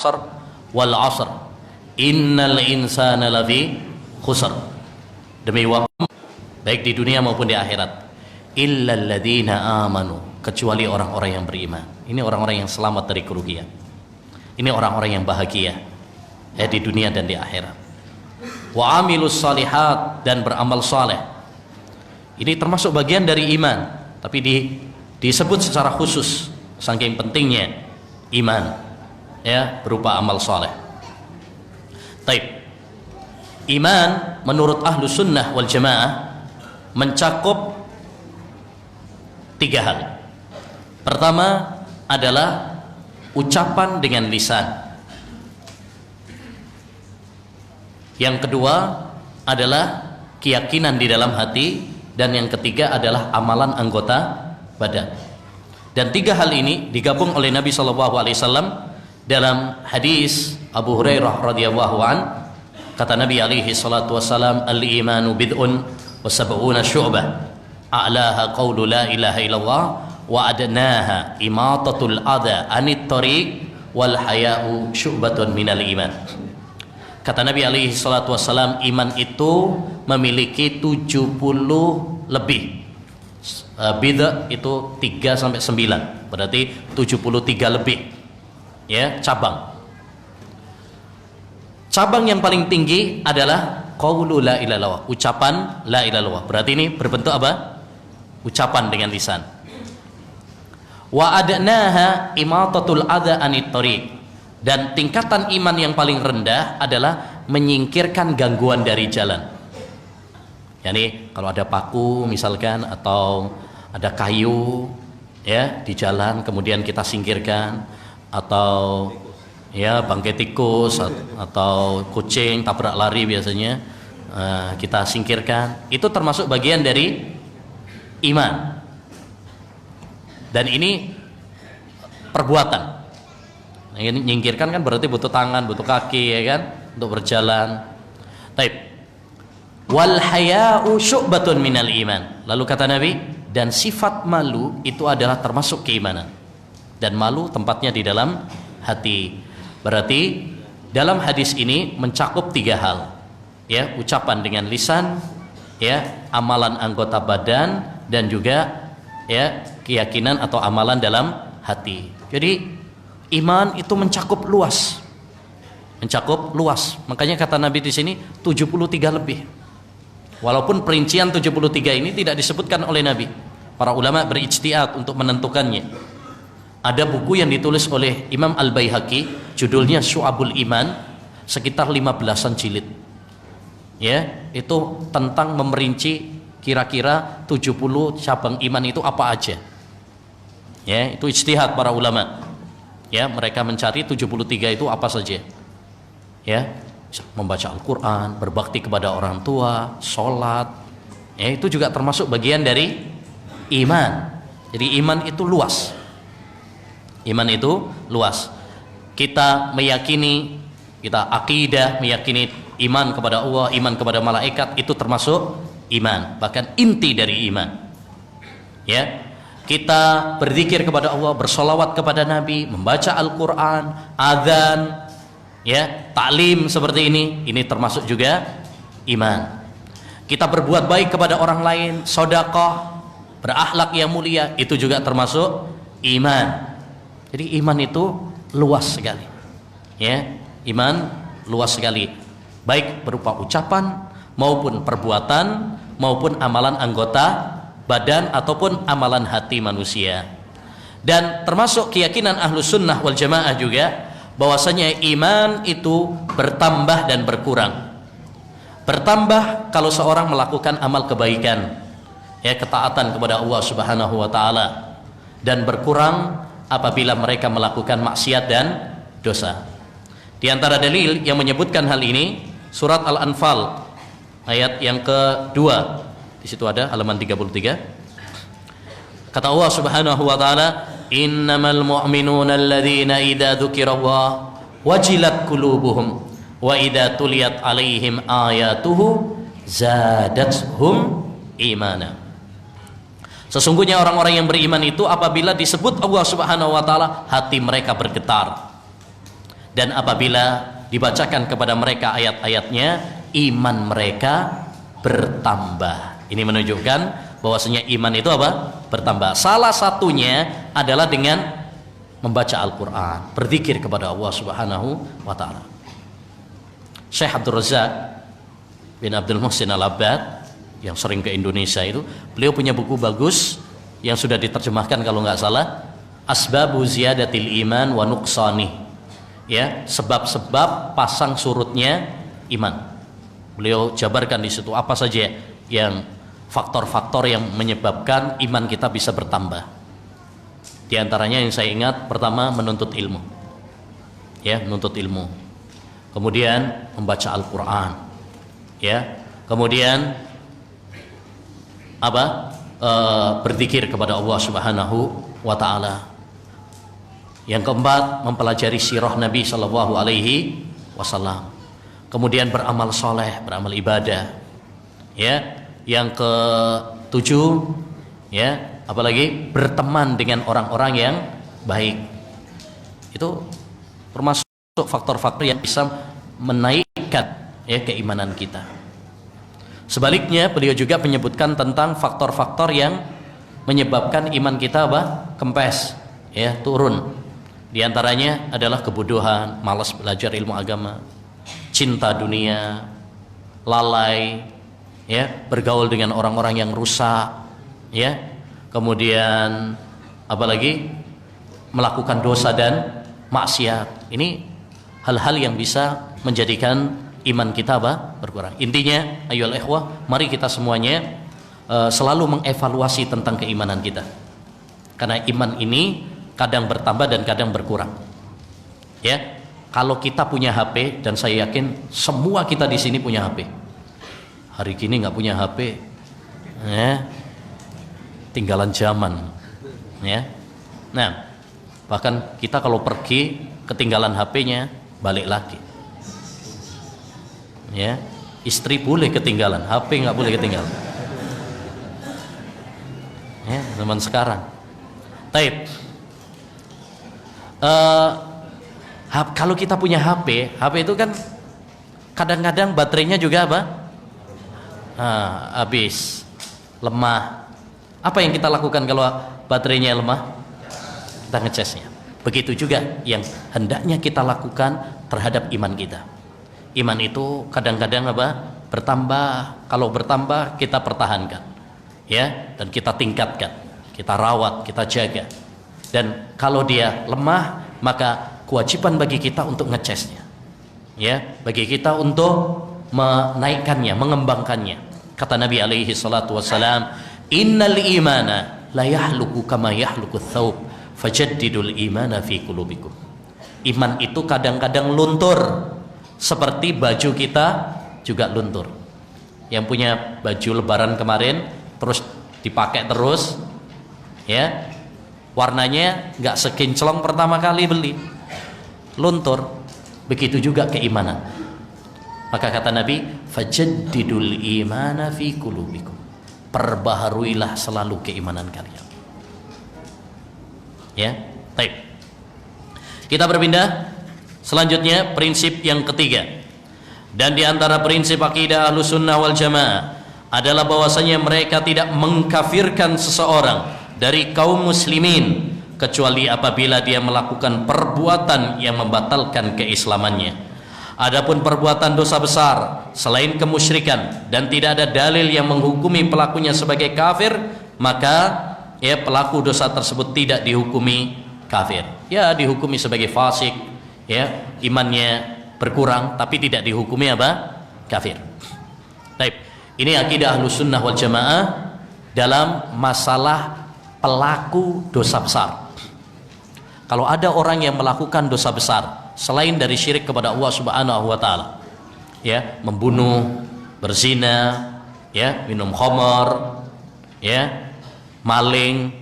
asr wal asr innal insana lafi khusr. Demi waktu baik di dunia maupun di akhirat, illal ladzina amanu, kecuali orang-orang yang beriman. Ini orang-orang yang selamat dari kerugian. Ini orang-orang yang bahagia ya di dunia dan di akhirat. Wa amilus salihat, dan beramal saleh. Ini termasuk bagian dari iman, tapi disebut secara khusus saking pentingnya iman ya berupa amal saleh. Taib. Iman menurut ahlu sunnah wal jamaah mencakup 3 hal. Pertama adalah ucapan dengan lisan. Yang kedua adalah keyakinan di dalam hati, dan yang ketiga adalah amalan anggota badan. Dan 3 hal ini digabung oleh Nabi SAW dalam hadis Abu Hurairah radhiyallahu an. Kata Nabi alaihi salatu wassalam, al-imanu bid'un wa sab'una syu'bah, a'laha qawlu la ilaha illallah wa adnaha imatatul adha anit tariq wal haya'u syu'batun minal iman. Kata Nabi alaihi salatu wassalam, iman itu memiliki 70 lebih. Bid'ah itu 3 sampai 9, berarti 73 lebih ya cabang. Cabang yang paling tinggi adalah qaulu la ilaha illallah, ucapan la ilaha illallah. Berarti ini berbentuk apa? Ucapan dengan lisan. Wa adnaha imatatul adha anit tariq, dan tingkatan iman yang paling rendah adalah menyingkirkan gangguan dari jalan. Yani kalau ada paku misalkan atau ada kayu ya di jalan, kemudian kita singkirkan, atau ya bangkai tikus atau kucing tabrak lari biasanya kita singkirkan, itu termasuk bagian dari iman. Dan ini perbuatan. Nah, ini nyingkirkan kan berarti butuh tangan, butuh kaki ya kan untuk berjalan. Taib. Wal haya'u syu'batun minal iman. Lalu kata Nabi, dan sifat malu itu adalah termasuk keimanan. Dan malu tempatnya di dalam hati. Berarti dalam hadis ini mencakup 3 hal ya, ucapan dengan lisan ya, amalan anggota badan, dan juga ya keyakinan atau amalan dalam hati. Jadi iman itu mencakup luas. Mencakup luas. Makanya kata Nabi di sini 73 lebih. Walaupun perincian 73 ini tidak disebutkan oleh Nabi. Para ulama berijtihad untuk menentukannya. Ada buku yang ditulis oleh Imam Al-Baihaqi, judulnya Syu'abul Iman, sekitar 15-an jilid. Ya, itu tentang memerinci kira-kira 70 cabang iman itu apa aja. Ya, itu ijtihad para ulama. Ya, mereka mencari 73 itu apa saja. Ya, membaca Al-Qur'an, berbakti kepada orang tua, sholat. Ya, itu juga termasuk bagian dari iman. Jadi iman itu luas. Iman itu luas. Kita meyakini, kita akidah meyakini iman kepada Allah, iman kepada malaikat, itu termasuk iman, bahkan inti dari iman. Ya, kita berzikir kepada Allah, bersolawat kepada Nabi, membaca Al-Quran, adzan, ya, taklim seperti ini termasuk juga iman. Kita berbuat baik kepada orang lain, sedekah, berakhlak yang mulia, itu juga termasuk iman. Jadi iman itu luas sekali. Ya, iman luas sekali. Baik berupa ucapan maupun perbuatan maupun amalan anggota badan ataupun amalan hati manusia. Dan termasuk keyakinan Ahlus Sunnah wal Jamaah juga bahwasanya iman itu bertambah dan berkurang. Bertambah kalau seorang melakukan amal kebaikan, ya, ketaatan kepada Allah Subhanahu wa taala, dan berkurang apabila mereka melakukan maksiat dan dosa. Di antara dalil yang menyebutkan hal ini surat Al-Anfal ayat yang kedua. Di situ ada halaman 33. Kata Allah Subhanahu wa taala, "Innamal mu'minuna alladzina idza dzukirallah wajilat qulubuhum wa idza tuliyat 'alaihim ayatuhu zadatuhum imana." Sesungguhnya orang-orang yang beriman itu apabila disebut Allah Subhanahu wa taala, hati mereka bergetar. dan apabila dibacakan kepada mereka ayat-ayatnya, iman mereka bertambah. Ini menunjukkan bahwasanya iman itu apa? Bertambah. Salah satunya adalah dengan membaca Al-Quran, berzikir kepada Allah Subhanahu wa ta'ala. Syekh Abdul Razak bin Abdul Muhsin Al-Abbad yang sering ke Indonesia itu, beliau punya buku bagus yang sudah diterjemahkan kalau nggak salah, Asbabu Ziyadatil Iman wa Nuqsani, ya, sebab-sebab pasang surutnya iman. Beliau jabarkan di situ apa saja yang faktor-faktor yang menyebabkan iman kita bisa bertambah. Di antaranya yang saya ingat, pertama menuntut ilmu, ya, menuntut ilmu. Kemudian membaca Al-Quran, ya. Kemudian apa? Berzikir kepada Allah Subhanahu wa ta'ala. Yang keempat, mempelajari sirah Nabi Sallallahu Alaihi Wasallam. Kemudian beramal soleh, beramal ibadah, ya. Yang ketujuh, ya, apalagi berteman dengan orang-orang yang baik. Itu termasuk faktor-faktor yang bisa menaikkan, ya, keimanan kita. Sebaliknya, beliau juga menyebutkan tentang faktor-faktor yang menyebabkan iman kita apa? Kempes, ya, turun. Di antaranya adalah kebodohan, malas belajar ilmu agama, cinta dunia, lalai, ya, bergaul dengan orang-orang yang rusak, ya. Kemudian apalagi melakukan dosa dan maksiat. Ini hal-hal yang bisa menjadikan iman kita apa? Berkurang. Intinya, ayolah ikhwah, mari kita semuanya selalu mengevaluasi tentang keimanan kita. Karena iman ini kadang bertambah dan kadang berkurang. Ya, kalau kita punya HP, dan saya yakin semua kita di sini punya HP. Hari ini nggak punya HP, ya, tinggalan zaman, ya. Nah, bahkan kita kalau pergi ketinggalan HP-nya, balik lagi. Ya, istri boleh ketinggalan, HP nggak boleh ketinggalan. Ya, zaman sekarang. Taib. Kalau kita punya HP itu kan kadang-kadang baterainya juga apa? Habis, lemah. Apa yang kita lakukan kalau baterainya lemah? Kita ngecasnya. Begitu juga yang hendaknya kita lakukan terhadap iman kita. Iman itu kadang-kadang apa? Bertambah. Kalau bertambah, kita pertahankan, ya, dan kita tingkatkan, kita rawat, kita jaga. Dan kalau dia lemah, maka kewajiban bagi kita untuk ngecasnya, ya, bagi kita untuk menaikkannya, mengembangkannya. Kata Nabi alaihi salatu wassalam, innal imana la yahluku kama yahluku thawb fajaddidul imana fi qulubikum. Iman itu kadang-kadang luntur, seperti baju kita juga luntur. Yang punya baju lebaran kemarin terus dipakai terus, ya, warnanya nggak sekinclong pertama kali beli, luntur. Begitu juga keimanan. Maka kata Nabi, fajaddidul imana fi qulubikum, perbaharuilah selalu keimanan kalian. Ya, baik. Kita berpindah. Selanjutnya, prinsip yang ketiga. Dan di antara prinsip akidah Ahlussunnah wal Jamaah adalah bahwasanya mereka tidak mengkafirkan seseorang dari kaum muslimin kecuali apabila dia melakukan perbuatan yang membatalkan keislamannya. Adapun perbuatan dosa besar selain kemusyrikan dan tidak ada dalil yang menghukumi pelakunya sebagai kafir, maka ya, pelaku dosa tersebut tidak dihukumi kafir. Ya, dihukumi sebagai fasik, ya, imannya berkurang, tapi tidak dihukumi apa? Kafir. Baik, ini akidah Ahlussunnah wal Jamaah dalam masalah pelaku dosa besar. Kalau ada orang yang melakukan dosa besar selain dari syirik kepada Allah Subhanahu wa taala, ya, membunuh, berzina, ya, minum khamar, ya, maling,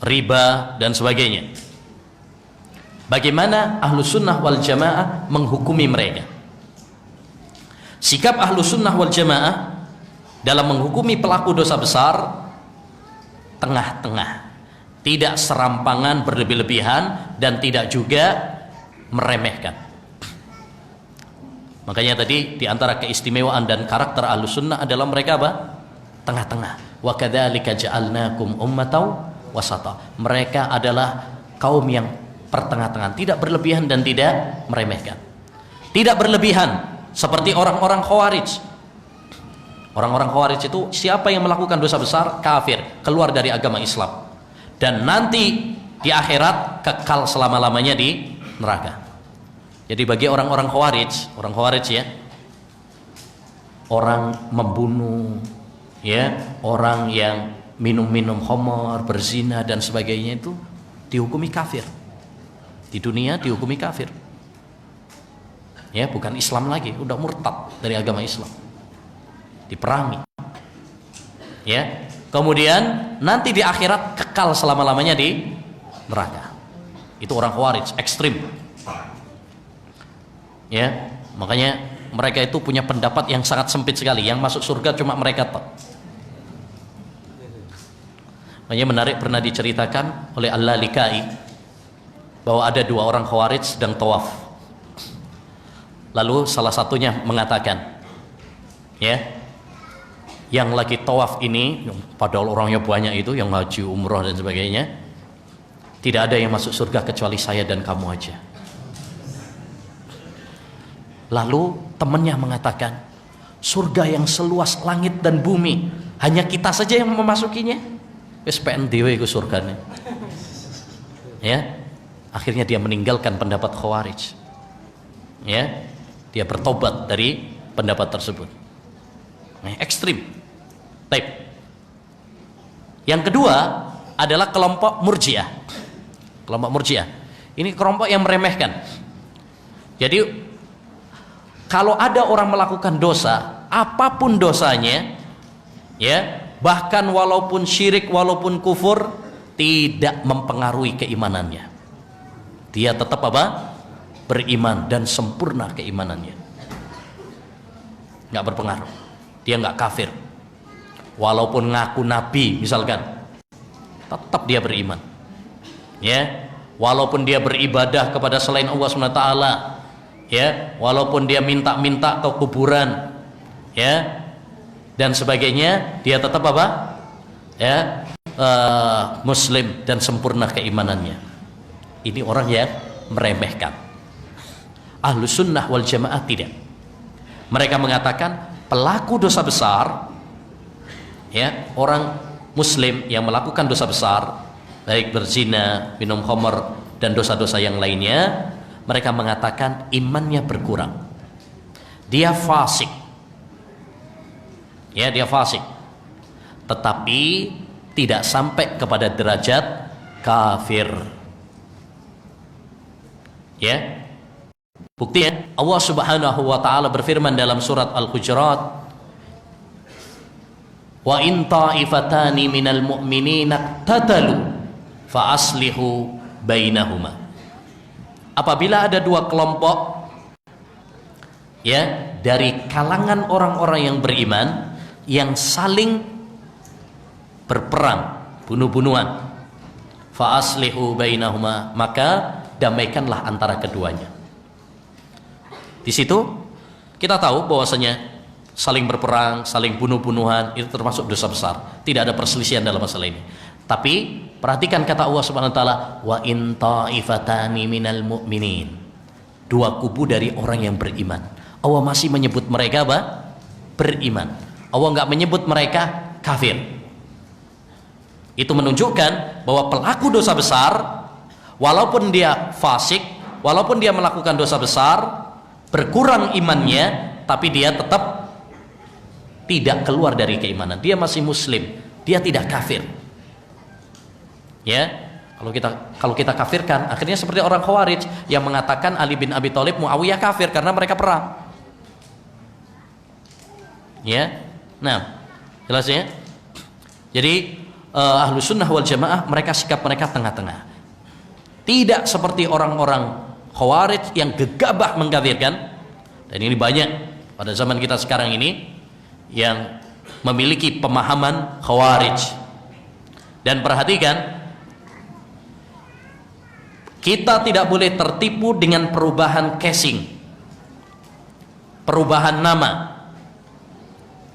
riba dan sebagainya. Bagaimana Ahlussunnah wal Jamaah menghukumi mereka? Sikap Ahlussunnah wal Jamaah dalam menghukumi pelaku dosa besar tengah-tengah, tidak serampangan berlebih-lebihan dan tidak juga meremehkan. Makanya tadi di antara keistimewaan dan karakter Ahlussunnah adalah mereka apa? Tengah-tengah. Wa kadzalika ja'alnakum ummatan wasata. Mereka adalah kaum yang pertengah-tengah, tidak berlebihan dan tidak meremehkan. Tidak berlebihan seperti orang-orang Khawarij. Orang-orang Khawarij itu siapa yang melakukan dosa besar kafir, keluar dari agama Islam. Dan nanti di akhirat kekal selama-lamanya di neraka. Jadi bagi orang-orang Khawarij ya, orang membunuh, ya, orang yang minum-minum khamar, berzina dan sebagainya itu dihukumi kafir. Di dunia dihukumi kafir. Ya, bukan Islam lagi, udah murtad dari agama Islam. Diperangi. Ya. Kemudian nanti di akhirat kekal selama-lamanya di neraka. Itu orang Khawarij, ekstrim. Ya, makanya mereka itu punya pendapat yang sangat sempit sekali. Yang masuk surga cuma mereka tok. Makanya menarik, pernah diceritakan oleh Al-Lalikai bahwa ada dua orang Khawarij sedang tawaf. Lalu salah satunya mengatakan, ya, yang lagi tawaf ini, padahal orangnya banyak itu, yang haji, umroh dan sebagainya, tidak ada yang masuk surga kecuali saya dan kamu aja. Lalu temannya mengatakan, surga yang seluas langit dan bumi, hanya kita saja yang memasukinya. Wis PNDW itu surganya. Ya, akhirnya dia meninggalkan pendapat Khawarij. Ya, dia bertobat dari pendapat tersebut. Ekstrim. Baik. Yang kedua adalah kelompok Murji'ah. Kelompok Murji'ah ini kelompok yang meremehkan. Jadi kalau ada orang melakukan dosa, apapun dosanya, ya, bahkan walaupun syirik, walaupun kufur, tidak mempengaruhi keimanannya. Dia tetap apa? Beriman dan sempurna keimanannya. Nggak berpengaruh. Dia nggak kafir. Walaupun ngaku nabi misalkan, tetap dia beriman. Ya, walaupun dia beribadah kepada selain Allah SWT, ya, walaupun dia minta-minta ke kuburan, ya, dan sebagainya, dia tetap apa? Ya, muslim dan sempurna keimanannya. Ini orang yang meremehkan. Ahlussunnah wal Jamaah tidak. Mereka mengatakan pelaku dosa besar, ya, orang muslim yang melakukan dosa besar, baik berzina, minum khamar dan dosa-dosa yang lainnya, mereka mengatakan imannya berkurang. Dia fasik. Ya, dia fasik. Tetapi tidak sampai kepada derajat kafir. Ya. Buktinya Allah Subhanahu wa taala berfirman dalam surat Al-Hujurat, "Wa in ta'ifatani minal mu'minina tatalu fa aslihu bainahuma." Apabila ada dua kelompok, ya, dari kalangan orang-orang yang beriman yang saling berperang, bunuh-bunuhan, fa aslihu bainahuma, maka damaikanlah antara keduanya. Di situ kita tahu bahwasanya saling berperang, saling bunuh-bunuhan itu termasuk dosa besar. Tidak ada perselisihan dalam masalah ini. Tapi perhatikan kata Allah Subhanahu wa taala, wa in ta'ifatani minal mu'minin. Dua kubu dari orang yang beriman. Allah masih menyebut mereka apa? Beriman. Allah enggak menyebut mereka kafir. Itu menunjukkan bahwa pelaku dosa besar, walaupun dia fasik, walaupun dia melakukan dosa besar, berkurang imannya, tapi dia tetap tidak keluar dari keimanan. Dia masih muslim, dia tidak kafir. Ya, kalau kita kafirkan, akhirnya seperti orang Khawarij yang mengatakan Ali bin Abi Thalib, Muawiyah kafir karena mereka perang. Ya, nah, jelas ya. Jadi Ahlussunnah wal Jamaah mereka sikap mereka tengah-tengah. Tidak seperti orang-orang Khawarij yang gegabah mengkafirkan, dan ini banyak pada zaman kita sekarang ini yang memiliki pemahaman Khawarij. Dan perhatikan, kita tidak boleh tertipu dengan perubahan casing. perubahan nama.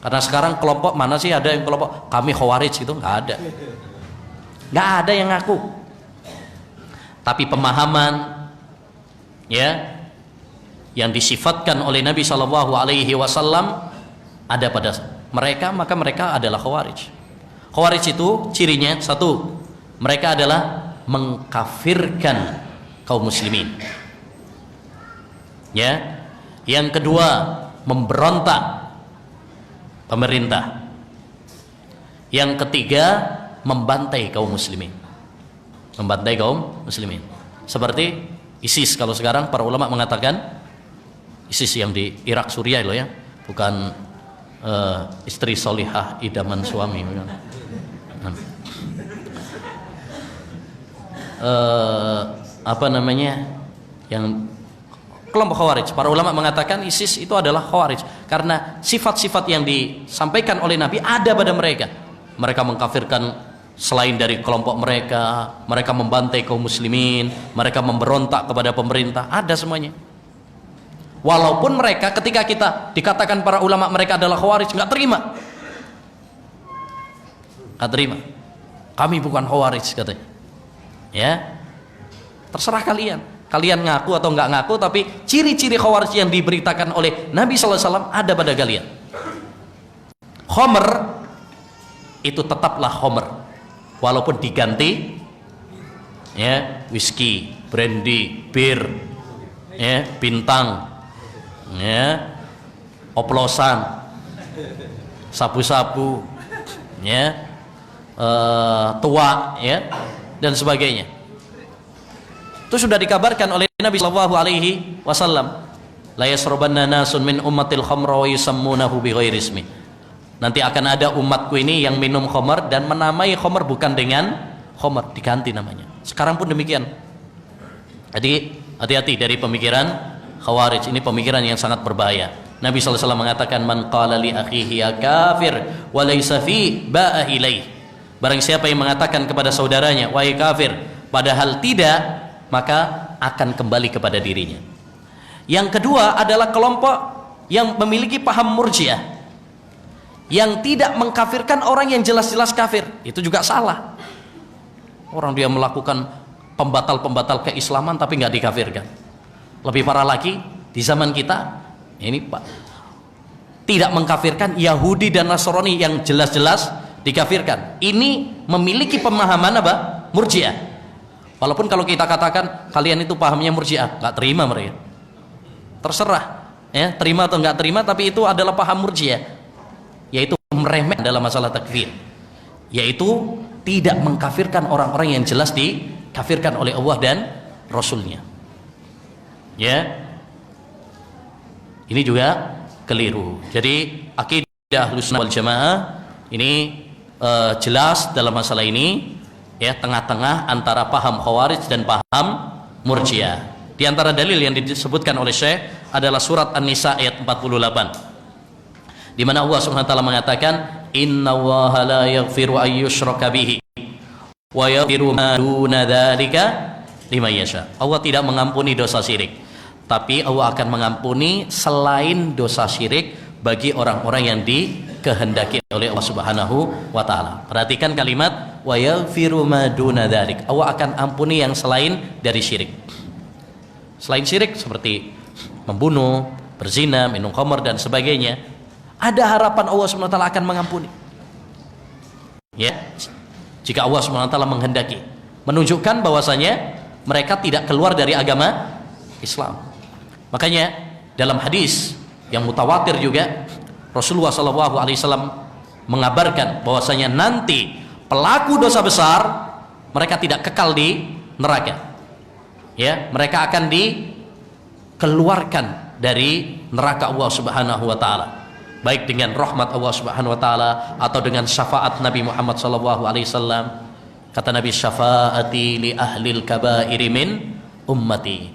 Karena sekarang kelompok mana sih ada yang kelompok kami Khawarij gitu? Nggak ada. Nggak ada yang ngaku. Tapi pemahaman ya yang disifatkan oleh Nabi Shallallahu Alaihi Wasallam ada pada mereka, maka mereka adalah Khawarij. Khawarij itu cirinya satu, mereka adalah mengkafirkan kaum muslimin. Ya. Yang kedua, memberontak pemerintah. Yang ketiga, membantai kaum muslimin. Membantai kaum muslimin. Seperti ISIS kalau sekarang para ulama mengatakan ISIS yang di Irak Suriah loh ya, bukan istri solihah idaman suami. Apa namanya yang kelompok Khawarij. Para ulama mengatakan ISIS itu adalah Khawarij karena sifat-sifat yang disampaikan oleh Nabi ada pada mereka. Mereka mengkafirkan selain dari kelompok mereka, mereka membantai kaum muslimin, mereka memberontak kepada pemerintah, ada semuanya. Walaupun mereka ketika kita dikatakan para ulama mereka adalah Khawarij, nggak terima. Nggak terima. Kami bukan Khawarij katanya. Ya, terserah kalian. Kalian ngaku atau nggak ngaku, tapi ciri-ciri Khawarij yang diberitakan oleh Nabi SAW ada pada kalian. Khomer itu tetaplah khomer, walaupun diganti ya whisky, brandy, bir, ya bintang, ya oplosan, sabu-sabu, ya tua, ya dan sebagainya. Itu sudah dikabarkan oleh Nabi Shallallahu Alaihi Wasallam, la yasrobanna nasun min ummatil khamra wa yusammunahu bighairi ismi. Nanti akan ada umatku ini yang minum khamar dan menamai khamar bukan dengan khamar, diganti namanya. Sekarang pun demikian. Jadi hati-hati dari pemikiran Khawarij, ini pemikiran yang sangat berbahaya. Nabi SAW mengatakan, man qala li akhihi ya kafir wa laysa fi ba'a ilaih. Barang siapa yang mengatakan kepada saudaranya wahai kafir padahal tidak, maka akan kembali kepada dirinya. Yang kedua adalah kelompok yang memiliki paham murjiah, yang tidak mengkafirkan orang yang jelas-jelas kafir. Itu juga salah. Orang dia melakukan pembatal-pembatal keislaman tapi nggak dikafirkan. Lebih parah lagi di zaman kita ini Pak, tidak mengkafirkan Yahudi dan Nasrani yang jelas-jelas dikafirkan. Ini memiliki pemahaman apa? Murjiah. Walaupun kalau kita katakan kalian itu pahamnya murjiah, nggak terima mereka. Terserah, ya terima atau nggak terima, tapi itu adalah paham murjiah, yaitu meremeh dalam masalah takfir, yaitu tidak mengkafirkan orang-orang yang jelas dikafirkan oleh Allah dan Rasulnya. Ya, ini juga keliru. Jadi akidah Ahlussunnah wal Jamaah ini jelas dalam masalah ini. Ya, tengah-tengah antara paham Khawarij dan paham Murji'ah. Di antara dalil yang disebutkan oleh Syekh adalah surat An-Nisa ayat 48. Di mana Allah Subhanahu wa taala mengatakan, "Innallaha la yaghfiru ay yushraka bihi wa yaghfiru ma duna dzalika liman yasha." Allah tidak mengampuni dosa syirik, tapi Allah akan mengampuni selain dosa syirik bagi orang-orang yang dikehendaki oleh Allah Subhanahu wa taala. Perhatikan kalimat wa yaghfiru ma duna dzalik. Allah akan ampuni yang selain dari syirik. Selain syirik seperti membunuh, berzina, minum khamar dan sebagainya, ada harapan Allah Subhanahu wa taala akan mengampuni. Ya. Jika Allah Subhanahu wa taala menghendaki, menunjukkan bahwasanya mereka tidak keluar dari agama Islam. Makanya dalam hadis yang mutawatir juga Rasulullah SAW mengabarkan bahwasanya nanti pelaku dosa besar mereka tidak kekal di neraka. Ya, mereka akan dikeluarkan dari neraka Allah Subhanahu wa taala. Baik dengan rahmat Allah Subhanahu wa taala atau dengan syafaat Nabi Muhammad sallallahu alaihi wasallam. Kata Nabi, syafaati li ahlil kabairi min ummati.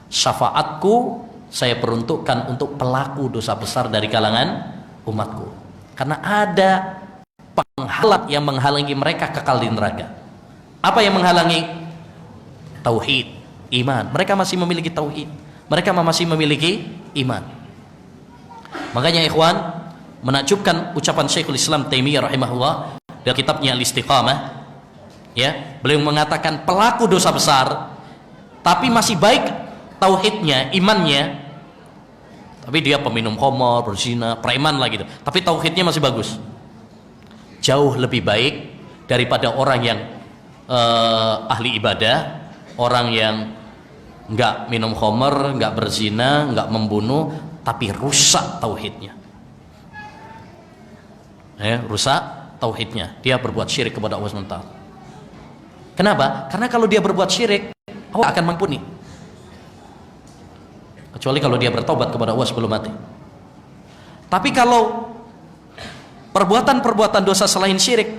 Syafaatku saya peruntukkan untuk pelaku dosa besar dari kalangan umatku. Karena ada penghalang yang menghalangi mereka kekal di neraka. Apa yang menghalangi? Tauhid, iman. Mereka masih memiliki tauhid, mereka masih memiliki iman. Makanya ikhwan, menakjubkan ucapan Syekhul Islam Taimiyah rahimahullah dalam kitabnya Al-Istiqamah, ya, beliau mengatakan pelaku dosa besar tapi masih baik tauhidnya, imannya, tapi dia peminum khamar, berzina, preman lah gitu, tapi tauhidnya masih bagus, jauh lebih baik daripada orang yang ahli ibadah, orang yang nggak minum khamar, nggak berzina, nggak membunuh, tapi rusak tauhidnya. Rusak tauhidnya, dia berbuat syirik kepada Allah SWT. Kenapa? Karena kalau dia berbuat syirik, Allah akan mengampuni, kecuali kalau dia bertobat kepada Allah sebelum mati. Tapi kalau perbuatan-perbuatan dosa selain syirik,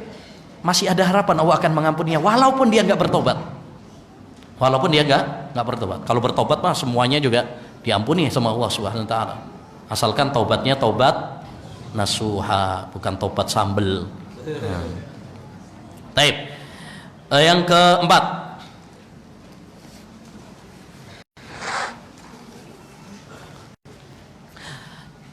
masih ada harapan Allah akan mengampuninya walaupun dia nggak bertobat. Walaupun dia nggak bertobat. Kalau bertobat mah semuanya juga diampuni sama Allah Subhanahu wa taala. Asalkan taubatnya taubat nasuha, bukan taubat sambel. Taib. Yang keempat,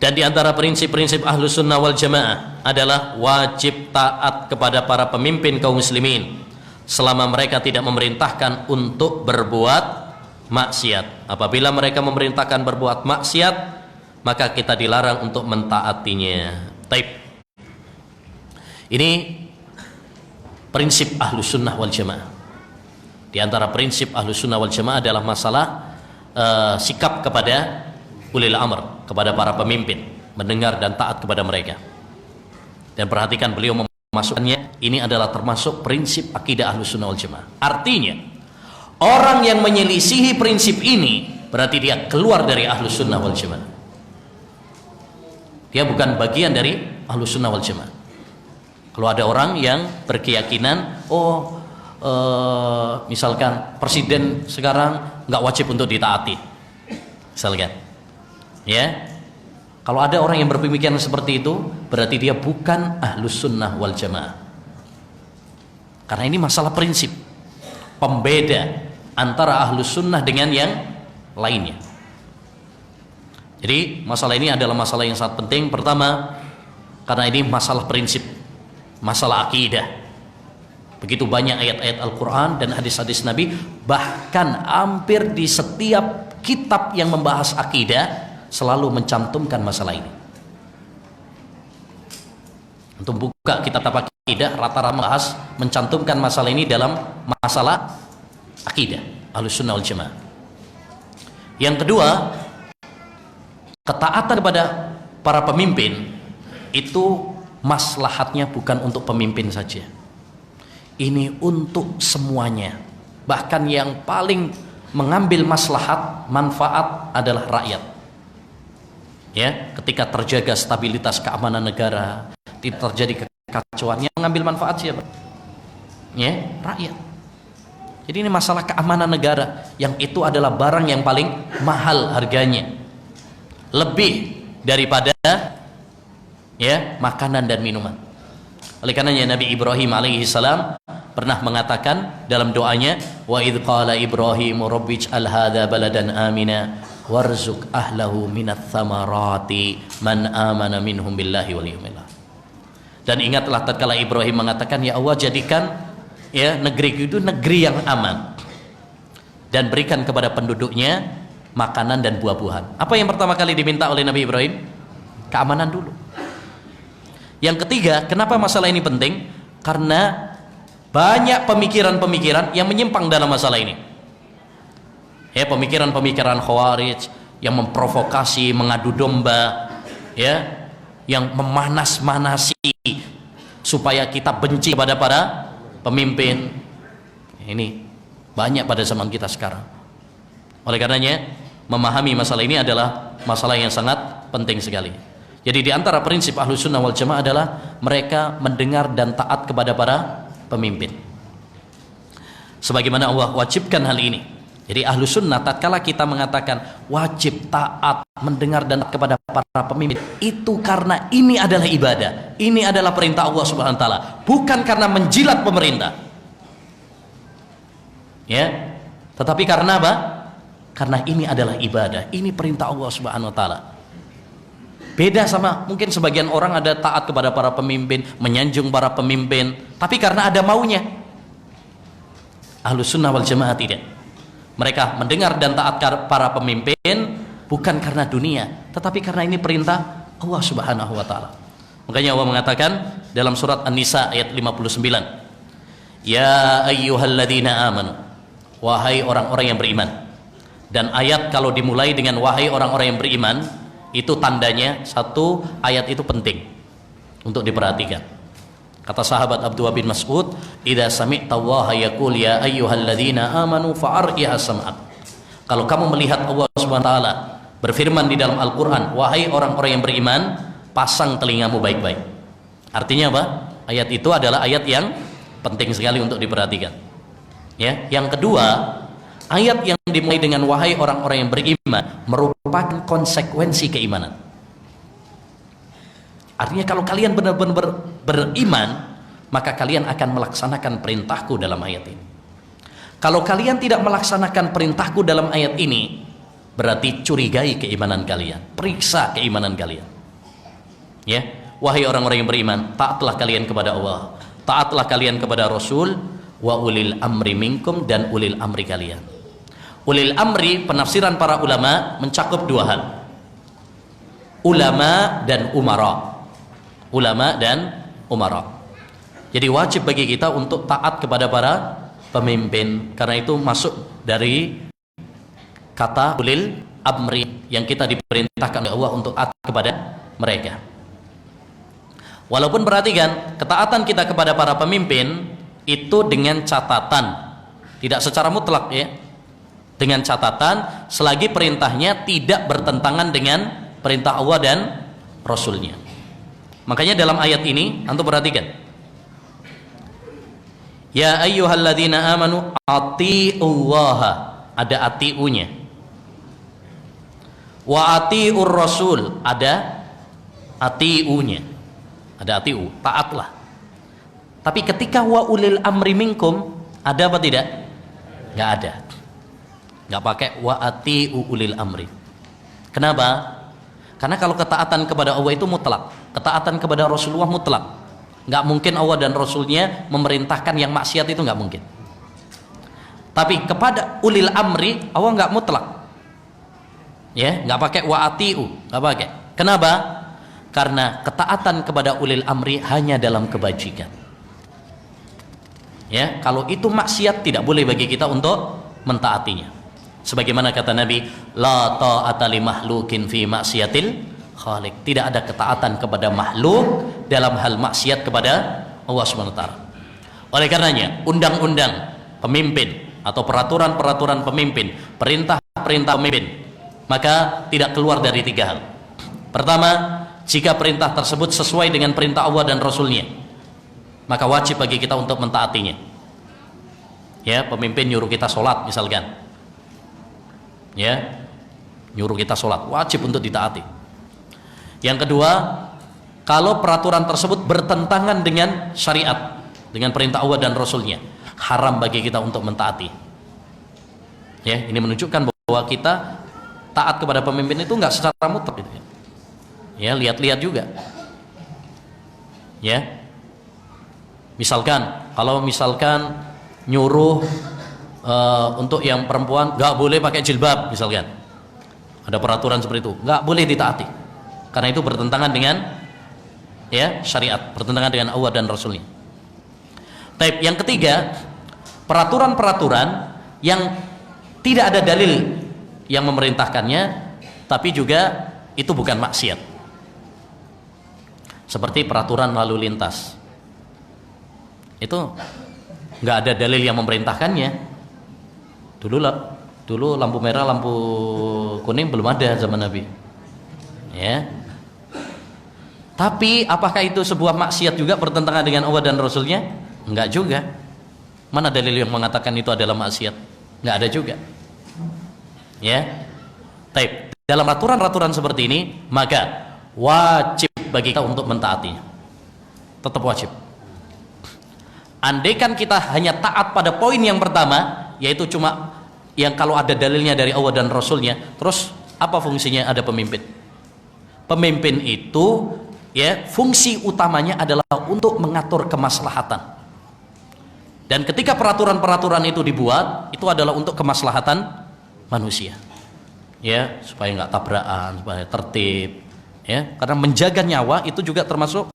dan di antara prinsip-prinsip Ahlus Sunnah wal Jamaah adalah wajib taat kepada para pemimpin kaum muslimin selama mereka tidak memerintahkan untuk berbuat maksiat. Apabila mereka memerintahkan berbuat maksiat, maka kita dilarang untuk mentaatinya. Taib. Ini prinsip Ahlus Sunnah wal Jamaah. Di antara prinsip Ahlus Sunnah wal Jamaah adalah masalah sikap kepada ulil amr, kepada para pemimpin, mendengar dan taat kepada mereka. Dan perhatikan beliau memasukkannya, ini adalah termasuk prinsip akidah Ahlus Sunnah wal Jamaah. Artinya, orang yang menyelisihi prinsip ini berarti dia keluar dari Ahlus Sunnah wal Jamaah. Dia bukan bagian dari Ahlus Sunnah wal Jamaah. Kalau ada orang yang berkeyakinan, misalkan presiden sekarang nggak wajib untuk ditaati, misalkan, ya, kalau ada orang yang berpemikiran seperti itu, berarti dia bukan Ahlus Sunnah wal Jamaah. Karena ini masalah prinsip, pembeda antara Ahlus Sunnah dengan yang lainnya. Jadi masalah ini adalah masalah yang sangat penting. Pertama, karena ini masalah prinsip, masalah akidah. Begitu banyak ayat-ayat Al-Quran dan hadis-hadis Nabi, bahkan hampir di setiap kitab yang membahas akidah selalu mencantumkan masalah ini. Untuk buka kitab akidah, rata-rata membahas, mencantumkan masalah ini dalam masalah akidah Ahlus Sunnah wal Jamaah. Yang kedua, ketaatan kepada para pemimpin itu maslahatnya bukan untuk pemimpin saja. Ini untuk semuanya. Bahkan yang paling mengambil maslahat, manfaat adalah rakyat. Ya, ketika terjaga stabilitas keamanan negara, tidak terjadi kekacauan, yang mengambil manfaat siapa? Ya, rakyat. Jadi ini masalah keamanan negara, yang itu adalah barang yang paling mahal harganya, lebih daripada ya makanan dan minuman. Oleh karenanya Nabi Ibrahim alaihi salam pernah mengatakan dalam doanya, wa idz qala Ibrahim rabbij'al hadza baladan amina warzuq ahlahu minats tsamarati man amana minhum billahi wal yawmil akhir. Dan ingatlah tatkala Ibrahim mengatakan, ya Allah, jadikan ya negeri itu negeri yang aman dan berikan kepada penduduknya makanan dan buah-buahan. Apa yang pertama kali diminta oleh Nabi Ibrahim? Keamanan dulu. Yang ketiga, kenapa masalah ini penting? Karena banyak pemikiran-pemikiran yang menyimpang dalam masalah ini. Ya, pemikiran-pemikiran Khawarij yang memprovokasi, mengadu domba, ya, yang memanas-manasi supaya kita benci kepada para pemimpin. Ini banyak pada zaman kita sekarang. Oleh karenanya, memahami masalah ini adalah masalah yang sangat penting sekali. Jadi di antara prinsip Ahlus Sunnah wal Jamaah adalah mereka mendengar dan taat kepada para pemimpin. Sebagaimana Allah wajibkan hal ini. Jadi Ahlus Sunnah tatkala kita mengatakan wajib taat, mendengar dan taat kepada para pemimpin, itu karena ini adalah ibadah. Ini adalah perintah Allah Subhanahu wa taala, bukan karena menjilat pemerintah. Ya. Tetapi karena apa? Karena ini adalah ibadah. Ini perintah Allah Subhanahu wa taala. Beda sama mungkin sebagian orang ada taat kepada para pemimpin, menyanjung para pemimpin, tapi karena ada maunya. Ahlus sunnah wal jamaah tidak. Mereka mendengar dan taat para pemimpin bukan karena dunia, tetapi karena ini perintah Allah Subhanahu wa taala. Makanya Allah mengatakan dalam surat An-Nisa ayat 59, ya ayyuhalladzina amanu, wahai orang-orang yang beriman. Dan ayat kalau dimulai dengan wahai orang-orang yang beriman, itu tandanya satu, ayat itu penting untuk diperhatikan. Kata sahabat Abdullah bin Mas'ud, idza sami'ta Allaha yaqul ya ayyuhalladzina amanu fa'ar'iha sam'ak. Kalau kamu melihat Allah Subhanahu wa taala berfirman di dalam Al-Qur'an, wahai orang-orang yang beriman, pasang telingamu baik-baik. Artinya apa? Ayat itu adalah ayat yang penting sekali untuk diperhatikan. Ya, yang kedua, ayat yang dimulai dengan wahai orang-orang yang beriman merupakan konsekuensi keimanan. Artinya kalau kalian benar-benar beriman, maka kalian akan melaksanakan perintahku dalam ayat ini. Kalau kalian tidak melaksanakan perintahku dalam ayat ini, berarti curigai keimanan kalian, periksa keimanan kalian. Ya, wahai orang-orang yang beriman, taatlah kalian kepada Allah, taatlah kalian kepada Rasul, wa ulil amri minkum, dan ulil amri kalian. Ulil amri, penafsiran para ulama mencakup dua hal, ulama dan umara. Ulama dan umara. Jadi wajib bagi kita untuk taat kepada para pemimpin, karena itu masuk dari kata ulil amri yang kita diperintahkan oleh Allah untuk taat kepada mereka. Walaupun perhatikan, ketaatan kita kepada para pemimpin itu dengan catatan, tidak secara mutlak ya, dengan catatan selagi perintahnya tidak bertentangan dengan perintah Allah dan Rasulnya. Makanya dalam ayat ini antum perhatikan, ya ayyuhalladzina amanu atiullaha, ada atiunya, wa atiur rasul, ada atiunya, ada atiu, taatlah. Tapi ketika wa ulil amri minkum, ada apa tidak? Nggak ada, nggak pakai wa atiu ulil amri. Kenapa? Karena kalau ketaatan kepada Allah itu mutlak, ketaatan kepada Rasulullah mutlak. Nggak mungkin Allah dan Rasulnya memerintahkan yang maksiat, itu nggak mungkin. Tapi kepada ulil amri Allah nggak mutlak, ya, nggak pakai wa atiu, nggak pakai. Kenapa? Karena ketaatan kepada ulil amri hanya dalam kebajikan. Ya, kalau itu maksiat tidak boleh bagi kita untuk mentaatinya. Sebagaimana kata Nabi, la ta'ata li makhlukin fi maksiatil khaliq. Tidak ada ketaatan kepada makhluk dalam hal maksiat kepada Allah Subhanahu wa taala. Oleh karenanya, undang-undang pemimpin atau peraturan-peraturan pemimpin, perintah-perintah pemimpin, maka tidak keluar dari tiga hal. Pertama, jika perintah tersebut sesuai dengan perintah Allah dan Rasulnya, maka wajib bagi kita untuk mentaatinya. Ya, pemimpin nyuruh kita sholat misalkan, ya, nyuruh kita sholat, wajib untuk ditaati. Yang kedua, kalau peraturan tersebut bertentangan dengan syariat, dengan perintah Allah dan Rasulnya, haram bagi kita untuk mentaati. Ya, ini menunjukkan bahwa kita taat kepada pemimpin itu nggak secara mutlak, gitu ya. Ya, lihat-lihat juga. Ya, misalkan, kalau misalkan nyuruh untuk yang perempuan nggak boleh pakai jilbab misalkan, ada peraturan seperti itu, nggak boleh ditaati karena itu bertentangan dengan ya syariat, bertentangan dengan Allah dan Rasulnya. Type yang ketiga, peraturan-peraturan yang tidak ada dalil yang memerintahkannya tapi juga itu bukan maksiat, seperti peraturan lalu lintas, itu nggak ada dalil yang memerintahkannya. Dulu lampu merah, lampu kuning belum ada zaman Nabi. Ya. Tapi apakah itu sebuah maksiat juga bertentangan dengan Allah dan Rasulnya? Enggak juga. Mana dalil yang mengatakan itu adalah maksiat? Enggak ada juga. Ya. Taib. Dalam aturan-aturan seperti ini, maka wajib bagi kita untuk mentaatinya. Tetap wajib. Andaikan kita hanya taat pada poin yang pertama, yaitu cuma yang kalau ada dalilnya dari Allah dan Rasulnya, terus apa fungsinya ada pemimpin? pemimpin itu ya fungsi utamanya adalah untuk mengatur kemaslahatan. Dan ketika peraturan-peraturan itu dibuat, itu adalah untuk kemaslahatan manusia. Ya, supaya nggak tabrakan, supaya tertib, ya. Karena menjaga nyawa itu juga termasuk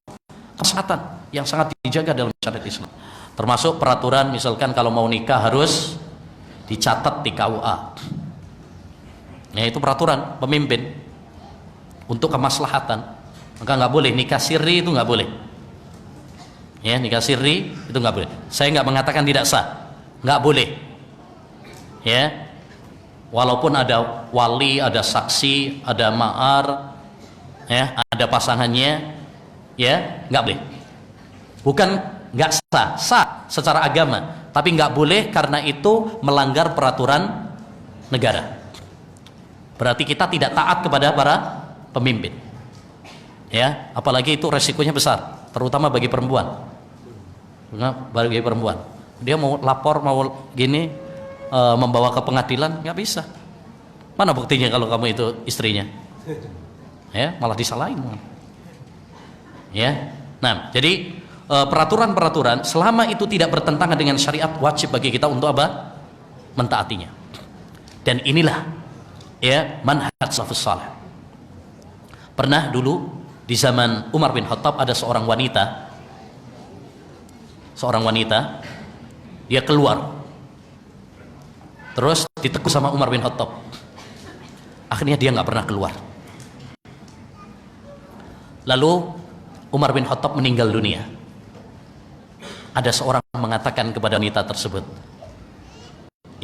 kemaslahatan yang sangat dijaga dalam syariat Islam. Termasuk peraturan misalkan kalau mau nikah harus dicatat di KUA. Ya, itu peraturan pemimpin untuk kemaslahatan. Maka nggak boleh nikah siri, itu nggak boleh. Ya, nikah siri itu nggak boleh. Saya nggak mengatakan tidak sah, nggak boleh. Ya, walaupun ada wali, ada saksi, ada mahar, ya, ada pasangannya, ya, nggak boleh. Bukan nggak sah, sah secara agama, tapi nggak boleh karena itu melanggar peraturan negara. Berarti kita tidak taat kepada para pemimpin. Ya, apalagi itu resikonya besar, terutama bagi perempuan. Bagi perempuan, dia mau lapor, mau gini, membawa ke pengadilan, nggak bisa. Mana buktinya kalau kamu itu istrinya? Ya, malah disalahin. Ya, nah, jadi peraturan-peraturan selama itu tidak bertentangan dengan syariat, wajib bagi kita untuk apa? Mentaatinya. Dan inilah ya manhaj salafus saleh. Pernah dulu di zaman Umar bin Khattab ada seorang wanita, dia keluar, terus ditegur sama Umar bin Khattab. Akhirnya dia nggak pernah keluar. Lalu Umar bin Khattab meninggal dunia. Ada seorang mengatakan kepada wanita tersebut,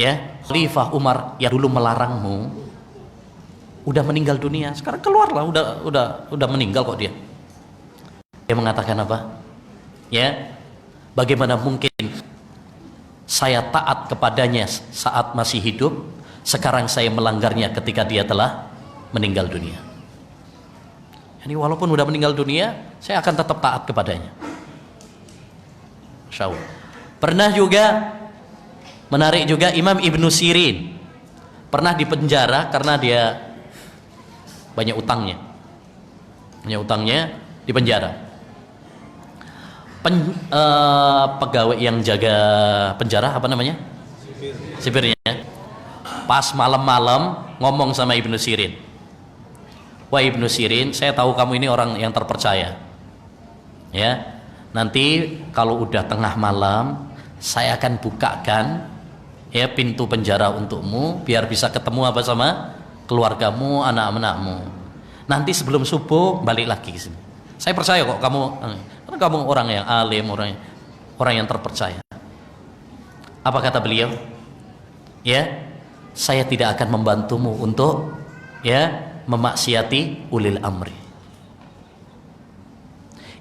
ya, Khalifah Umar yang dulu melarangmu udah meninggal dunia, sekarang keluarlah, udah meninggal kok dia. Dia mengatakan apa? Ya, bagaimana mungkin saya taat kepadanya saat masih hidup, sekarang saya melanggarnya ketika dia telah meninggal dunia. Jadi walaupun udah meninggal dunia, saya akan tetap taat kepadanya. Masya Allah. Pernah juga menarik juga Imam Ibnu Sirin, pernah dipenjara karena dia banyak utangnya, di penjara. Pegawai yang jaga penjara apa namanya? Sipirnya. Pas malam-malam ngomong sama Ibnu Sirin, wah Ibnu Sirin, saya tahu kamu ini orang yang terpercaya. Ya, nanti kalau udah tengah malam, saya akan bukakan ya pintu penjara untukmu, biar bisa ketemu apa sama keluargamu, anak-anakmu. Nanti sebelum subuh balik lagi ke sini. Saya percaya kok kamu orang yang alim, orang yang terpercaya. Apa kata beliau? Ya, saya tidak akan membantumu untuk ya memaksiati ulil amri.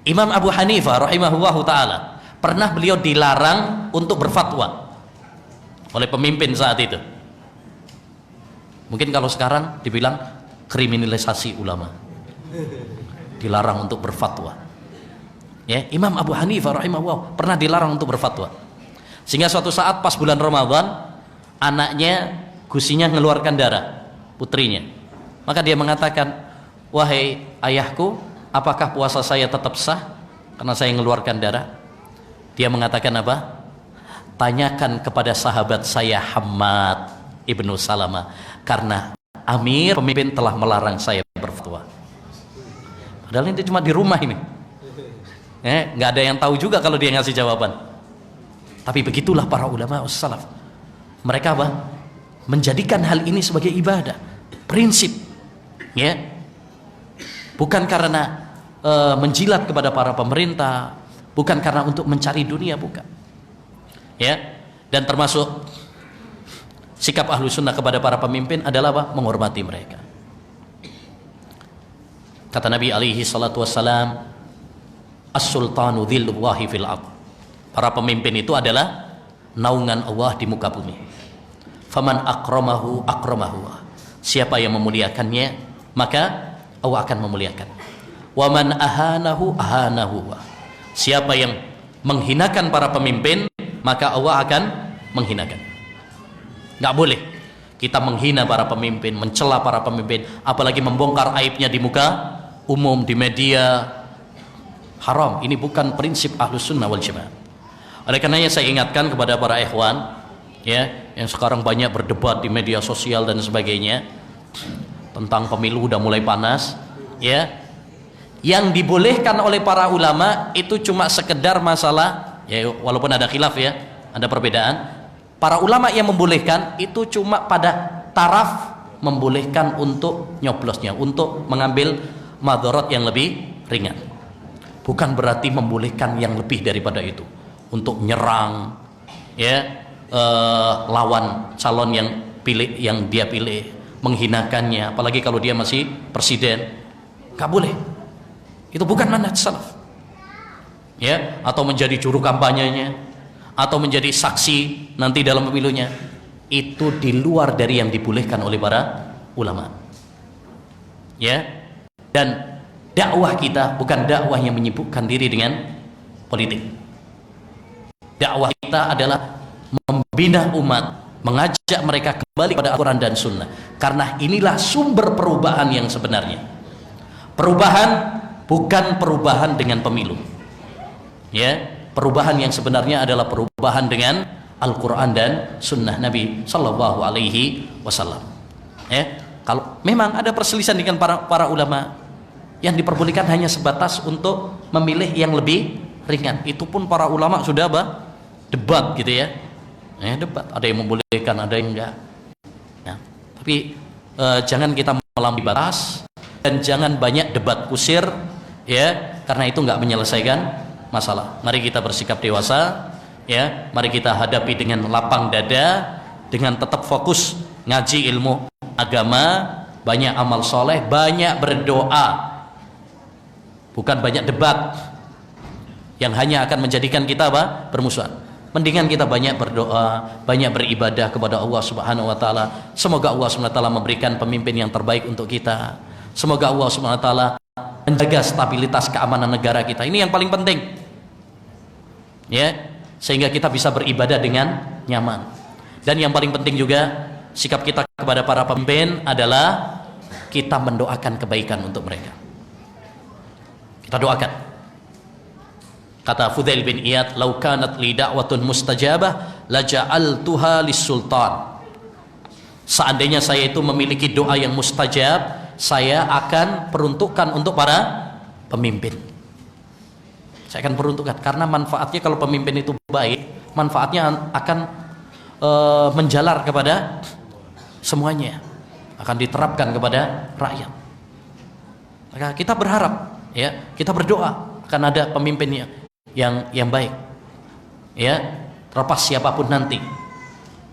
Imam Abu Hanifah rahimahullahu taala pernah beliau dilarang untuk berfatwa oleh pemimpin saat itu. Mungkin kalau sekarang dibilang kriminalisasi ulama, dilarang untuk berfatwa. Ya, Imam Abu Hanifah rahimahullah pernah dilarang untuk berfatwa. Sehingga suatu saat pas bulan Ramadan, anaknya gusinya mengeluarkan darah, putrinya. Maka dia mengatakan, wahai ayahku, apakah puasa saya tetap sah karena saya mengeluarkan darah? Dia mengatakan apa? Tanyakan kepada sahabat saya Hammad ibnu Salamah, karena Amir pemimpin telah melarang saya berfatwa. Padahal ini cuma di rumah ini, nggak ada yang tahu juga kalau dia ngasih jawaban. Tapi begitulah para ulama salaf. Mereka apa? Menjadikan hal ini sebagai ibadah, prinsip, ya, bukan karena menjilat kepada para pemerintah, bukan karena untuk mencari dunia, bukan. Ya, dan termasuk sikap ahlu sunnah kepada para pemimpin adalah apa? Menghormati mereka. Kata Nabi alaihi salatu wassalam, as-sultanu dhillullahi fil ard. Para pemimpin itu adalah naungan Allah di muka bumi. Faman akramahu akramahu. Siapa yang memuliakannya, maka Allah akan memuliakan. Wa man ahanahu ahanahu. Siapa yang menghinakan para pemimpin, maka Allah akan menghinakan. Nggak boleh kita menghina para pemimpin, mencela para pemimpin, apalagi membongkar aibnya di muka umum di media, haram. Ini bukan prinsip Ahlus Sunnah wal Jamaah. Oleh karenanya saya ingatkan kepada para ikhwan, ya, yang sekarang banyak berdebat di media sosial dan sebagainya tentang pemilu udah mulai panas, ya. Yang dibolehkan oleh para ulama itu cuma sekedar masalah, ya, walaupun ada khilaf, ya, ada perbedaan. Para ulama yang membolehkan itu cuma pada taraf membolehkan untuk nyoblosnya, untuk mengambil madharat yang lebih ringan. Bukan berarti membolehkan yang lebih daripada itu, untuk nyerang, ya, lawan calon yang dia pilih, menghinakannya, apalagi kalau dia masih presiden, nggak boleh. Itu bukan manhaj salaf, ya. Atau menjadi juru kampanyenya, atau menjadi saksi nanti dalam pemilunya, itu di luar dari yang dibolehkan oleh para ulama, ya. Dan dakwah kita bukan dakwah yang menyibukkan diri dengan politik. Dakwah kita adalah membina umat, mengajak mereka kembali pada Al-Quran dan Sunnah, karena inilah sumber perubahan yang sebenarnya. Perubahan bukan perubahan dengan pemilu, ya. Perubahan yang sebenarnya adalah perubahan dengan Al-Quran dan Sunnah Nabi Sallallahu Alaihi Wasallam. Ya, kalau memang ada perselisihan dengan para ulama, yang diperbolehkan hanya sebatas untuk memilih yang lebih ringan. Itu pun para ulama sudah debat, gitu ya. Debat. Ada yang membolehkan, ada yang enggak. Ya. Tapi jangan kita melampaui batas dan jangan banyak debat kusir, ya, karena itu enggak menyelesaikan masalah. Mari kita bersikap dewasa, ya. Mari kita hadapi dengan lapang dada, dengan tetap fokus ngaji ilmu agama, banyak amal soleh, banyak berdoa, bukan banyak debat yang hanya akan menjadikan kita bermusuhan. Mendingan kita banyak berdoa, banyak beribadah kepada Allah Subhanahu wa taala. Semoga Allah Subhanahu wa taala memberikan pemimpin yang terbaik untuk kita. Semoga Allah Subhanahu wa taala menjaga stabilitas keamanan negara kita. Ini yang paling penting, ya, sehingga kita bisa beribadah dengan nyaman. Dan yang paling penting juga, sikap kita kepada para pemimpin adalah kita mendoakan kebaikan untuk mereka. Kita doakan. Kata Fudail bin Iyad, "Lau kanat li da'watun mustajabah la ja'altuha lis-sultan." Seandainya saya itu memiliki doa yang mustajab, saya akan peruntukkan untuk para pemimpin. Saya akan peruntukkan, karena manfaatnya kalau pemimpin itu baik, manfaatnya akan menjalar kepada semuanya, akan diterapkan kepada rakyat. Maka kita berharap, ya, kita berdoa akan ada pemimpin yang baik, ya, terlepas siapapun nanti.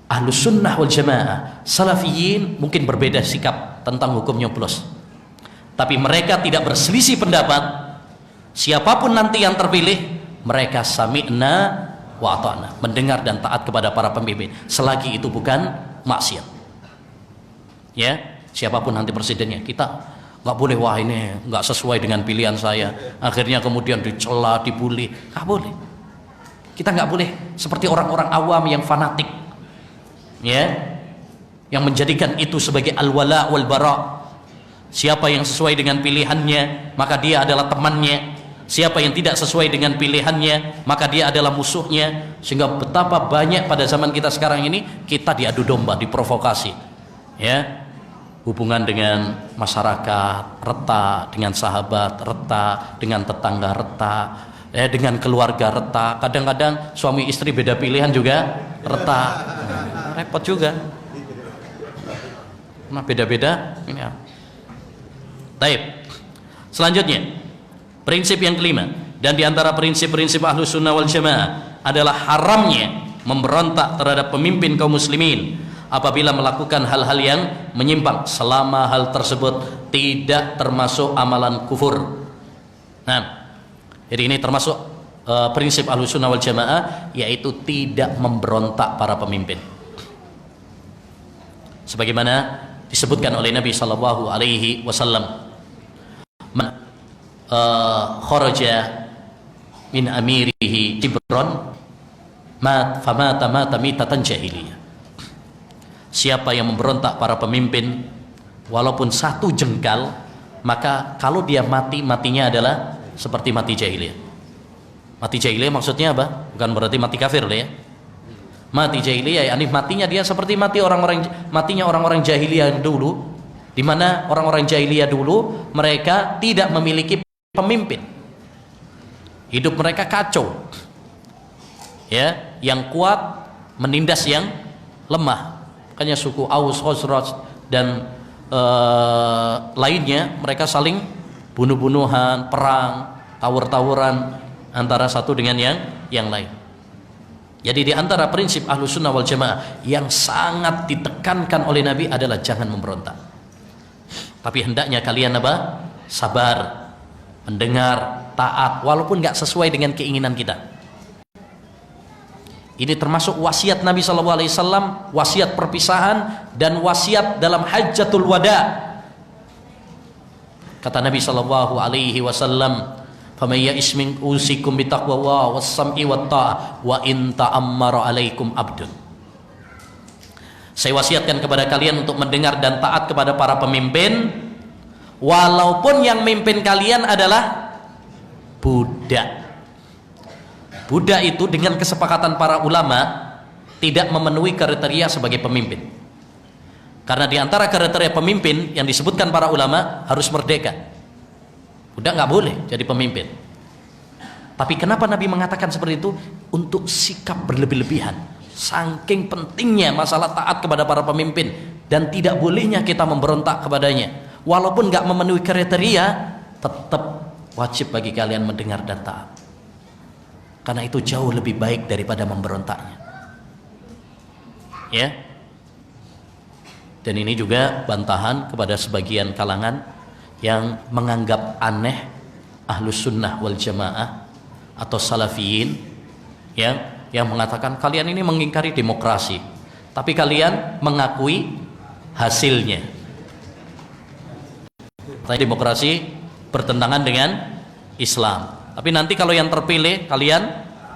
Ahlus Sunnah wal Jamaah, Salafiyin mungkin berbeda sikap tentang hukum nyoblos, tapi mereka tidak berselisih pendapat. Siapapun nanti yang terpilih, mereka sami'na wa ata'na, mendengar dan taat kepada para pemimpin, selagi itu bukan maksiat. Ya, siapapun nanti presidennya, kita nggak boleh, wah ini nggak sesuai dengan pilihan saya, akhirnya kemudian dicela, dibully. Nggak boleh. Kita nggak boleh seperti orang-orang awam yang fanatik, ya, yang menjadikan itu sebagai al-wala wal bara. Siapa yang sesuai dengan pilihannya, maka dia adalah temannya. Siapa yang tidak sesuai dengan pilihannya, maka dia adalah musuhnya. Sehingga betapa banyak pada zaman kita sekarang ini, kita diadu domba, diprovokasi, ya. Hubungan dengan masyarakat retak, dengan sahabat retak, dengan tetangga retak, ya, dengan keluarga retak. Kadang-kadang suami istri beda pilihan juga retak. Repot juga. Nah, beda-beda ini. Taib. Selanjutnya, prinsip yang kelima, dan diantara prinsip-prinsip Ahlus Sunnah wal Jamaah adalah haramnya memberontak terhadap pemimpin kaum muslimin apabila melakukan hal-hal yang menyimpang, selama hal tersebut tidak termasuk amalan kufur. Nah, jadi ini termasuk prinsip Ahlus Sunnah wal Jamaah, yaitu tidak memberontak para pemimpin. Sebagaimana disebutkan oleh Nabi Sallallahu Alaihi Wasallam, kharaja min amirihi jibron famata mitatan jahiliyah. Siapa yang memberontak para pemimpin walaupun satu jengkal, maka kalau dia mati, matinya adalah seperti mati jahiliyah. Mati jahiliyah maksudnya apa? Bukan berarti mati kafir ya. Mati jahiliyah, yakni matinya dia seperti matinya orang-orang jahiliyah dulu, di mana orang-orang jahiliyah dulu mereka tidak memiliki pemimpin. Hidup mereka kacau. Ya, yang kuat menindas yang lemah. Makanya suku Aus, Khazraj dan lainnya mereka saling bunuh-bunuhan, perang, tawur-tawuran antara satu dengan yang lain. Jadi di antara prinsip Ahlussunnah wal Jamaah yang sangat ditekankan oleh Nabi adalah jangan memberontak. Tapi hendaknya kalian apa? Sabar, mendengar, taat walaupun nggak sesuai dengan keinginan kita. Ini termasuk wasiat Nabi SAW, wasiat perpisahan dan wasiat dalam Hajjatul Wada. Kata Nabi SAW, "Faman ya'is minkum usikum bitaqwallah was-sam'i wat-tha'ah wa in ta'ammara 'alaikum 'abdun." Saya wasiatkan kepada kalian untuk mendengar dan taat kepada para pemimpin walaupun yang mimpin kalian adalah budak. Budak itu dengan kesepakatan para ulama tidak memenuhi kriteria sebagai pemimpin. Karena di antara kriteria pemimpin yang disebutkan para ulama harus merdeka. Budak nggak boleh jadi pemimpin. Tapi kenapa Nabi mengatakan seperti itu? Untuk sikap berlebih-lebihan. Saking pentingnya masalah taat kepada para pemimpin dan tidak bolehnya kita memberontak kepadanya. Walaupun nggak memenuhi kriteria, tetap wajib bagi kalian mendengar dan taat. Karena itu jauh lebih baik daripada memberontaknya. Ya. Dan ini juga bantahan kepada sebagian kalangan yang menganggap aneh Ahlus Sunnah wal Jamaah atau Salafiyin yang mengatakan kalian ini mengingkari demokrasi, tapi kalian mengakui hasilnya. Demokrasi bertentangan dengan Islam. Tapi nanti kalau yang terpilih kalian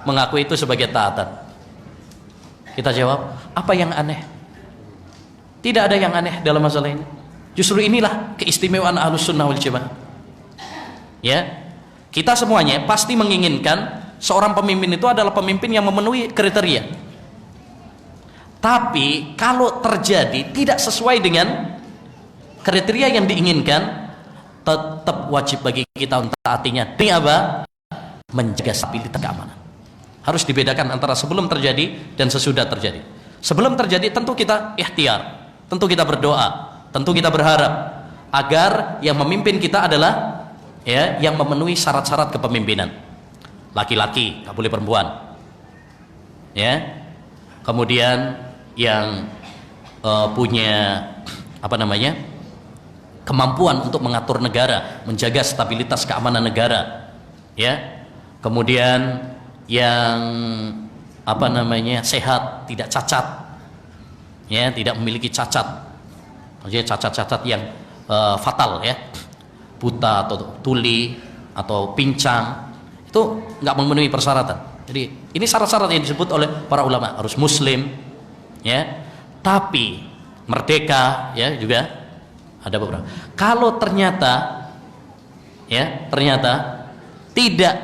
mengakui itu sebagai taatan. Kita jawab, apa yang aneh? Tidak ada yang aneh dalam masalah ini. Justru inilah keistimewaan Ahlus Sunnah wal Jamaah. Ya, kita semuanya pasti menginginkan seorang pemimpin itu adalah pemimpin yang memenuhi kriteria. Tapi kalau terjadi tidak sesuai dengan kriteria yang diinginkan, tetap wajib bagi kita untuk taatinya. Ini apa? Menjaga stabilitas keamanan. Harus dibedakan antara sebelum terjadi dan sesudah terjadi. Sebelum terjadi tentu kita ikhtiar, tentu kita berdoa, tentu kita berharap agar yang memimpin kita adalah yang memenuhi syarat-syarat kepemimpinan. Laki-laki, nggak boleh perempuan. Ya. Kemudian yang punya kemampuan untuk mengatur negara, menjaga stabilitas keamanan negara, ya. Kemudian yang sehat, tidak cacat, ya, tidak memiliki cacat, maksudnya cacat-cacat yang fatal, ya, buta atau tuli atau pincang, itu nggak memenuhi persyaratan. Jadi ini syarat-syarat yang disebut oleh para ulama, harus muslim, ya, tapi merdeka, ya, juga ada beberapa. Kalau ternyata tidak,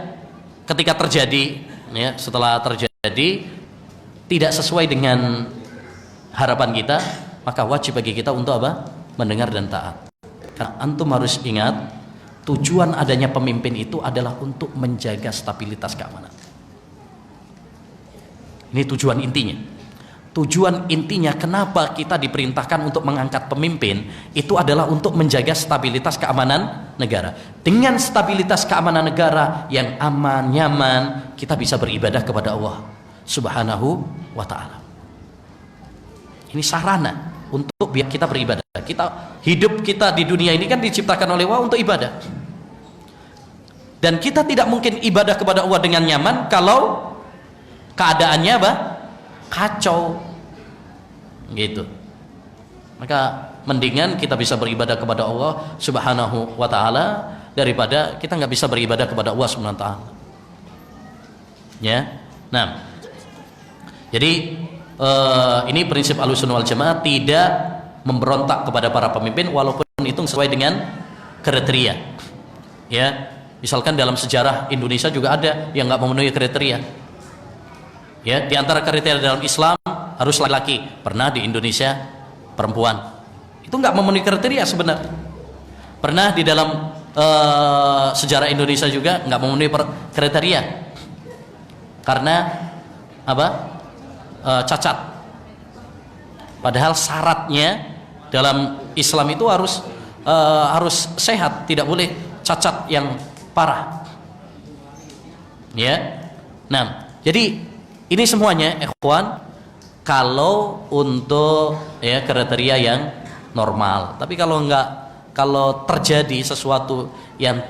ketika terjadi, ya, setelah terjadi tidak sesuai dengan harapan kita, maka wajib bagi kita untuk apa? Mendengar dan taat. Karena antum harus ingat, tujuan adanya pemimpin itu adalah untuk menjaga stabilitas keamanan. Ini tujuan intinya. Tujuan intinya kenapa kita diperintahkan untuk mengangkat pemimpin itu adalah untuk menjaga stabilitas keamanan negara. Dengan stabilitas keamanan negara yang aman, nyaman, kita bisa beribadah kepada Allah Subhanahu wa ta'ala. Ini sarana untuk biar kita beribadah. Hidup kita di dunia ini kan diciptakan oleh Allah untuk ibadah. Dan kita tidak mungkin ibadah kepada Allah dengan nyaman kalau keadaannya apa? Kacau gitu. Maka mendingan kita bisa beribadah kepada Allah Subhanahu wa ta'ala daripada kita nggak bisa beribadah kepada Allah Subhanahu wa ta'ala, ya. Nah, jadi ini prinsip Ahlussunnah wal Jamaah, tidak memberontak kepada para pemimpin walaupun itu sesuai dengan kriteria. Ya, misalkan dalam sejarah Indonesia juga ada yang nggak memenuhi kriteria. Ya, di antara kriteria dalam Islam harus laki-laki. Pernah di Indonesia perempuan. Itu nggak memenuhi kriteria sebenarnya. Pernah di dalam sejarah Indonesia juga nggak memenuhi kriteria. Karena apa? Cacat. Padahal syaratnya dalam Islam itu harus sehat, tidak boleh cacat yang parah. Ya. Nah, jadi ini semuanya ikhwan kalau untuk ya kriteria yang normal. Tapi kalau terjadi sesuatu yang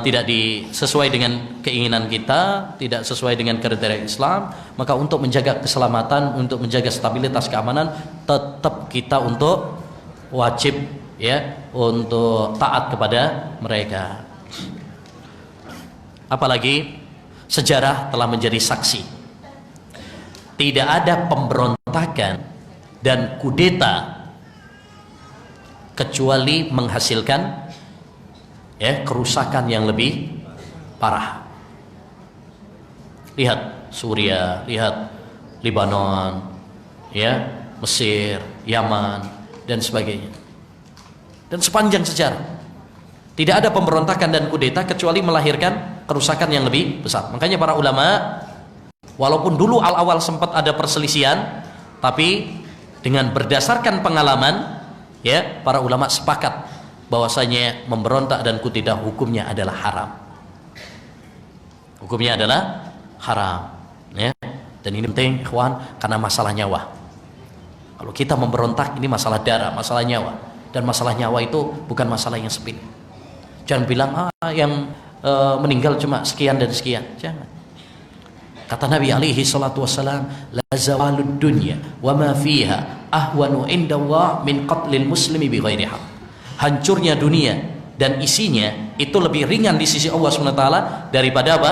tidak sesuai dengan keinginan kita, tidak sesuai dengan kriteria Islam, maka untuk menjaga keselamatan, untuk menjaga stabilitas keamanan, tetap kita untuk wajib ya untuk taat kepada mereka. Apalagi sejarah telah menjadi saksi, tidak ada pemberontakan dan kudeta kecuali menghasilkan ya kerusakan yang lebih parah. Lihat Suriah, lihat Lebanon, ya Mesir, Yaman dan sebagainya. Dan sepanjang sejarah tidak ada pemberontakan dan kudeta kecuali melahirkan kerusakan yang lebih besar. Makanya para ulama walaupun dulu awal sempat ada perselisihan, tapi dengan berdasarkan pengalaman ya para ulama sepakat bahwasanya memberontak dan kudeta hukumnya adalah haram. Hukumnya adalah haram, ya. Dan ini penting, ikhwan, karena masalah nyawa. Kalau kita memberontak ini masalah darah, masalah nyawa. Dan masalah nyawa itu bukan masalah yang sepele. Jangan bilang yang meninggal cuma sekian dan sekian. Jangan. Kata Nabi alaihi salatu wassalam, la zawalud dunya wa ma fiha ahwanu indallah min qatlil muslimi bighairi haq. Hancurnya dunia dan isinya itu lebih ringan di sisi Allah SWT daripada apa?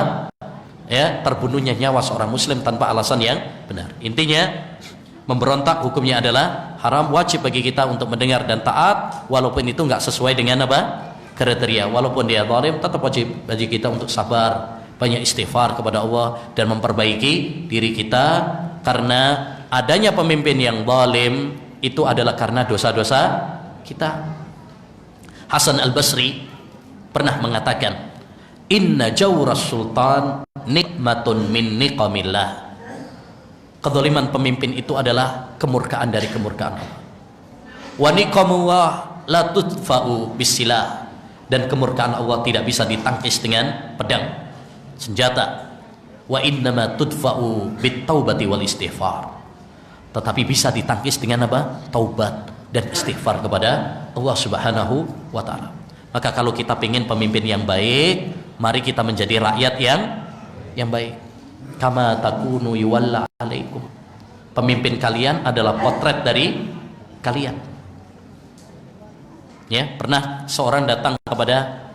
Ya, terbunuhnya nyawa seorang muslim tanpa alasan yang benar. Intinya memberontak hukumnya adalah haram, wajib bagi kita untuk mendengar dan taat walaupun itu nggak sesuai dengan apa? Kriteria. Walaupun dia zalim, tetap wajib bagi kita untuk sabar, banyak istighfar kepada Allah dan memperbaiki diri kita, karena adanya pemimpin yang zalim itu adalah karena dosa-dosa kita. Hasan al-Basri pernah mengatakan, inna jawras sultan nikmatun min niqamillah. Kezaliman pemimpin itu adalah kemurkaan dari kemurkaan Allah. Wa niqamullah la tudfa'u bisilah. Dan kemurkaan Allah tidak bisa ditangkis dengan pedang, senjata. Wa innama tudfa'u bit-taubati wal istighfar. Tetapi bisa ditangkis dengan apa? Taubat dan istighfar kepada Allah Subhanahu wa ta'ala. Maka kalau kita ingin pemimpin yang baik, mari kita menjadi rakyat yang baik. Kama takunu yuwalla alaikum. Pemimpin kalian adalah potret dari kalian. Ya, pernah seorang datang kepada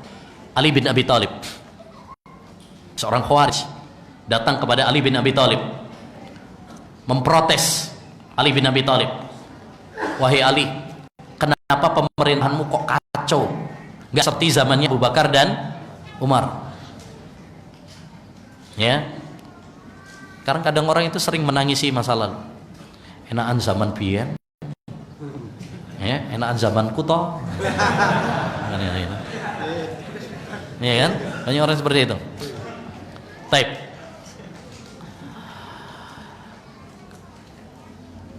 Ali bin Abi Thalib. Seorang Khawarij datang kepada Ali bin Abi Thalib memprotes Ali bin Abi Thalib. Wahai Ali, kenapa pemerintahanmu kok kacau? Gak seperti zamannya Abu Bakar dan Umar. Ya. Sekarang kadang orang itu sering menangisi masa lalu. Enakan zaman biyen. Ya, enakan zaman kuto. Ya kan? Banyak orang seperti itu. Baik.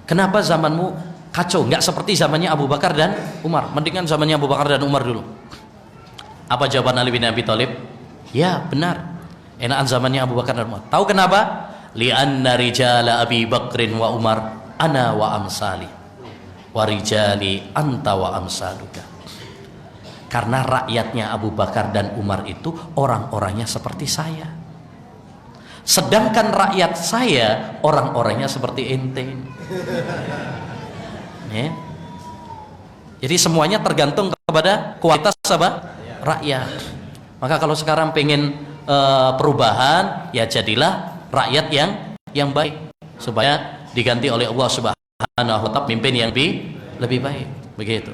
Kenapa zamanmu kacau? Nggak seperti zamannya Abu Bakar dan Umar. Mendingan zamannya Abu Bakar dan Umar dulu. Apa jawaban Ali bin Abi Thalib? Ya benar, enakan zamannya Abu Bakar dan Umar. Tahu kenapa? Li'anna rijala Abi Bakrin wa Umar ana wa amsali wa rijali anta wa amsaluka. Karena rakyatnya Abu Bakar dan Umar itu orang-orangnya seperti saya. Sedangkan rakyat saya orang-orangnya seperti ente. Ya. Jadi semuanya tergantung kepada kualitas apa? Rakyat. Maka kalau sekarang pengen perubahan, ya jadilah rakyat yang baik supaya diganti oleh Allah Subhanahu wa ta'ala pemimpin yang lebih baik. Begitu.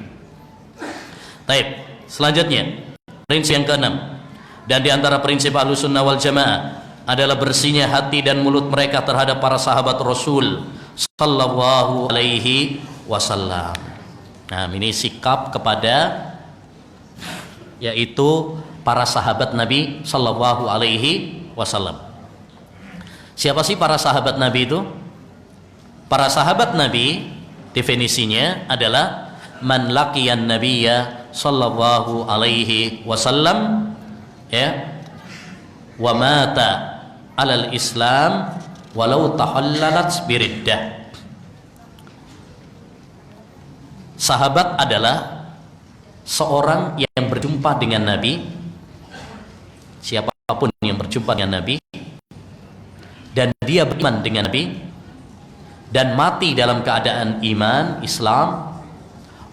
Baik. Selanjutnya, prinsip yang keenam, dan di antara prinsip Ahlussunnah wal Jamaah adalah bersihnya hati dan mulut mereka terhadap para sahabat Rasul sallallahu alaihi wasallam. Nah, ini sikap kepada yaitu para sahabat Nabi sallallahu alaihi wasallam. Siapa sih para sahabat Nabi itu? Para sahabat Nabi definisinya adalah man laqiyan nabiyya sallallahu alaihi wasallam ya wa mata alal islam walau tahallalat biriddah. Sahabat adalah seorang yang berjumpa dengan Nabi, siapapun yang berjumpa dengan Nabi dan dia beriman dengan Nabi dan mati dalam keadaan iman Islam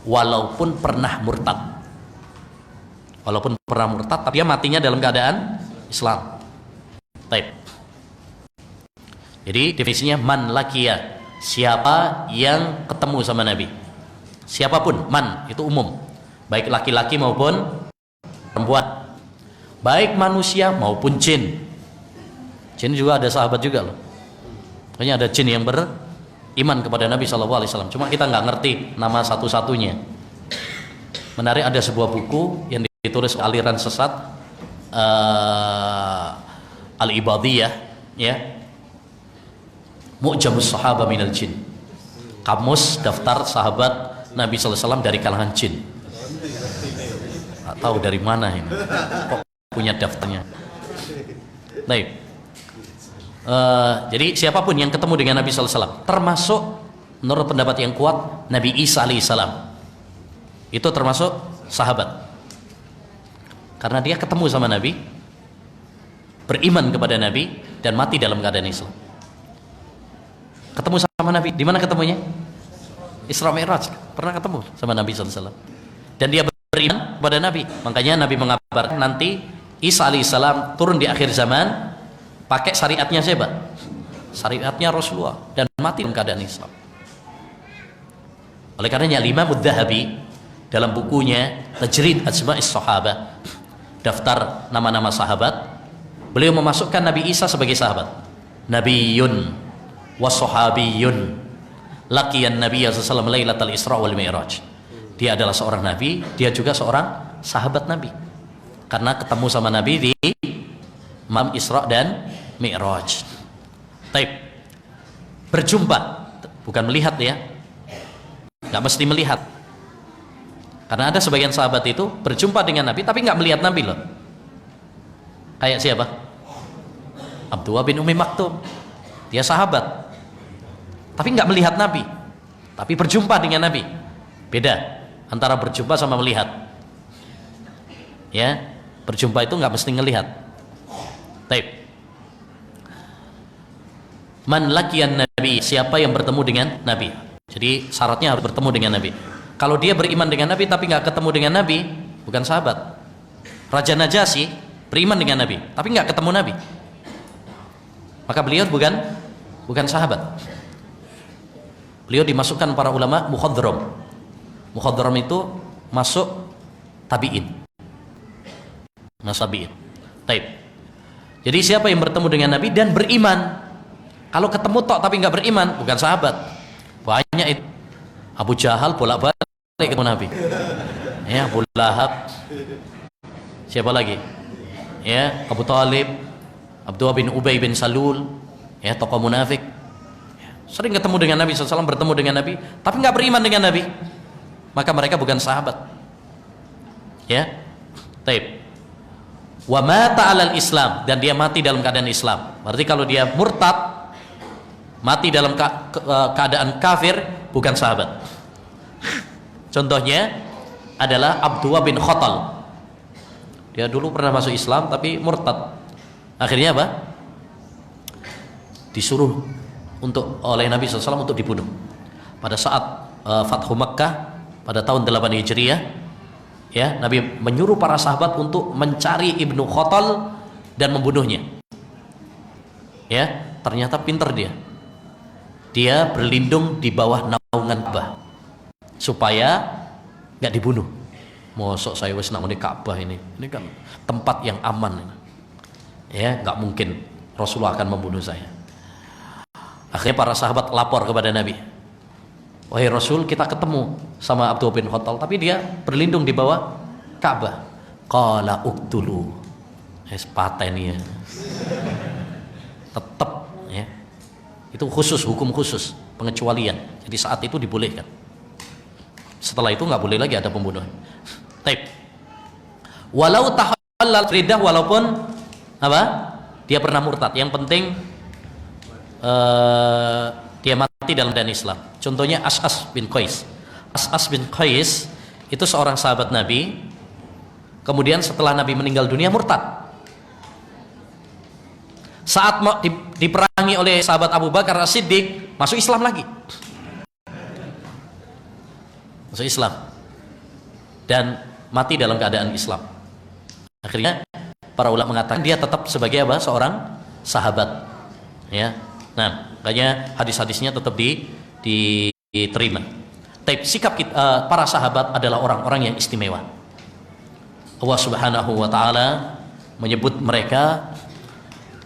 walaupun pernah murtad. Walaupun pernah murtad tapi dia matinya dalam keadaan Islam. Baik. Jadi definisinya man laqiya, siapa yang ketemu sama Nabi. Siapapun, man itu umum. Baik laki-laki maupun perempuan. Baik manusia maupun jin. Jin juga ada sahabat juga loh. Makanya ada jin yang beriman kepada Nabi SAW. Cuma kita nggak ngerti nama satu-satunya. Menarik, ada sebuah buku yang ditulis aliran sesat Al-Ibadiyah, ya, Mu'jamus Sahaba minal Jin, kamus daftar sahabat Nabi SAW dari kalangan jin. Nggak tahu dari mana ini, kok punya daftarnya. Baik. Jadi siapapun yang ketemu dengan Nabi SAW, termasuk menurut pendapat yang kuat Nabi Isa alaihissalam, itu termasuk sahabat karena dia ketemu sama Nabi, beriman kepada Nabi dan mati dalam keadaan Islam. Ketemu sama Nabi, di mana ketemunya? Isra Mi'raj, pernah ketemu sama Nabi SAW dan dia beriman kepada Nabi. Makanya Nabi mengabarkan nanti Isa alaihissalam turun di akhir zaman pakai syariatnya siapa? Syariatnya Rasulullah dan mati dalam keadaan Islam. Oleh karenanya Imam Adz-Dzahabi dalam bukunya Tajrid Asma'is Sahabah, daftar nama-nama sahabat, beliau memasukkan Nabi Isa sebagai sahabat. Nabiyyun wa sahabiyyun laqiyan Nabiyya sallallahu alaihi wasallam lailatal Isra wal Mi'raj. Dia adalah seorang nabi, dia juga seorang sahabat Nabi. Karena ketemu sama Nabi di malam Isra dan Mi'raj. Taib. Berjumpa, bukan melihat ya. Enggak mesti melihat. Karena ada sebagian sahabat itu berjumpa dengan Nabi tapi enggak melihat Nabi loh. Kayak siapa? Abdullah bin Umi Maktum. Dia sahabat. Tapi enggak melihat Nabi. Tapi berjumpa dengan Nabi. Beda antara berjumpa sama melihat. Ya, berjumpa itu enggak mesti ngelihat. Taib. Man laqiyan Nabi, siapa yang bertemu dengan Nabi. Jadi syaratnya harus bertemu dengan Nabi. Kalau dia beriman dengan Nabi tapi nggak ketemu dengan Nabi, bukan sahabat. Raja Najasyi beriman dengan Nabi tapi nggak ketemu Nabi, maka beliau bukan sahabat. Beliau dimasukkan para ulama mukhadram. Mukhadram itu masuk tabi'in. Masuk tabi'in. Taib. Jadi siapa yang bertemu dengan Nabi dan beriman, kalau ketemu tok tapi nggak beriman, bukan sahabat. Banyak itu. Abu Jahal bolak-balik ketemu Nabi. Ya, Abu Lahab. Siapa lagi? Ya, Abu Talib, Abdullah bin Ubay bin Salul, ya, tokoh munafik. Sering ketemu dengan Nabi SAW, bertemu dengan Nabi, tapi nggak beriman dengan Nabi. Maka mereka bukan sahabat. Ya, taib. Wa mata alal Islam, dan dia mati dalam keadaan Islam. Berarti kalau dia murtad, mati dalam keadaan kafir, bukan sahabat. Contohnya adalah Abdullah bin Khattal. Dia dulu pernah masuk Islam tapi murtad. Akhirnya apa? Disuruh oleh Nabi SAW untuk dibunuh. Pada saat Fathu Makkah pada tahun 8 Hijriah, ya, Nabi menyuruh para sahabat untuk mencari Ibnu Khattal dan membunuhnya. Ya, ternyata pinter dia. Dia berlindung di bawah naungan Ka'bah supaya nggak dibunuh. Mosok saya wis nak muni Ka'bah ini kan tempat yang aman. Ya, nggak mungkin Rasulullah akan membunuh saya. Akhirnya para sahabat lapor kepada Nabi. Wahai Rasul, kita ketemu sama Abdullah bin Khattal, tapi dia berlindung di bawah Ka'bah. Qala uqtulu. Pateni ya. Tetap ya. Itu khusus, hukum khusus, pengecualian. Jadi saat itu dibolehkan. Setelah itu nggak boleh lagi ada pembunuhan. Taib. Walau tahallal ridah, walaupun apa? Dia pernah murtad. Yang penting dia mati dalam dan Islam. Contohnya As'as bin Qais. As'as bin Qais itu seorang sahabat Nabi. Kemudian setelah Nabi meninggal dunia murtad. Saat mau diperangi oleh sahabat Abu Bakar As-Siddiq, masuk Islam lagi. Masuk Islam. Dan mati dalam keadaan Islam. Akhirnya para ulama mengatakan dia tetap sebagai apa? Seorang sahabat. Ya. Nah, makanya hadis-hadisnya tetap diterima. Tapi sikap kita, para sahabat adalah orang-orang yang istimewa. Allah Subhanahu wa taala menyebut mereka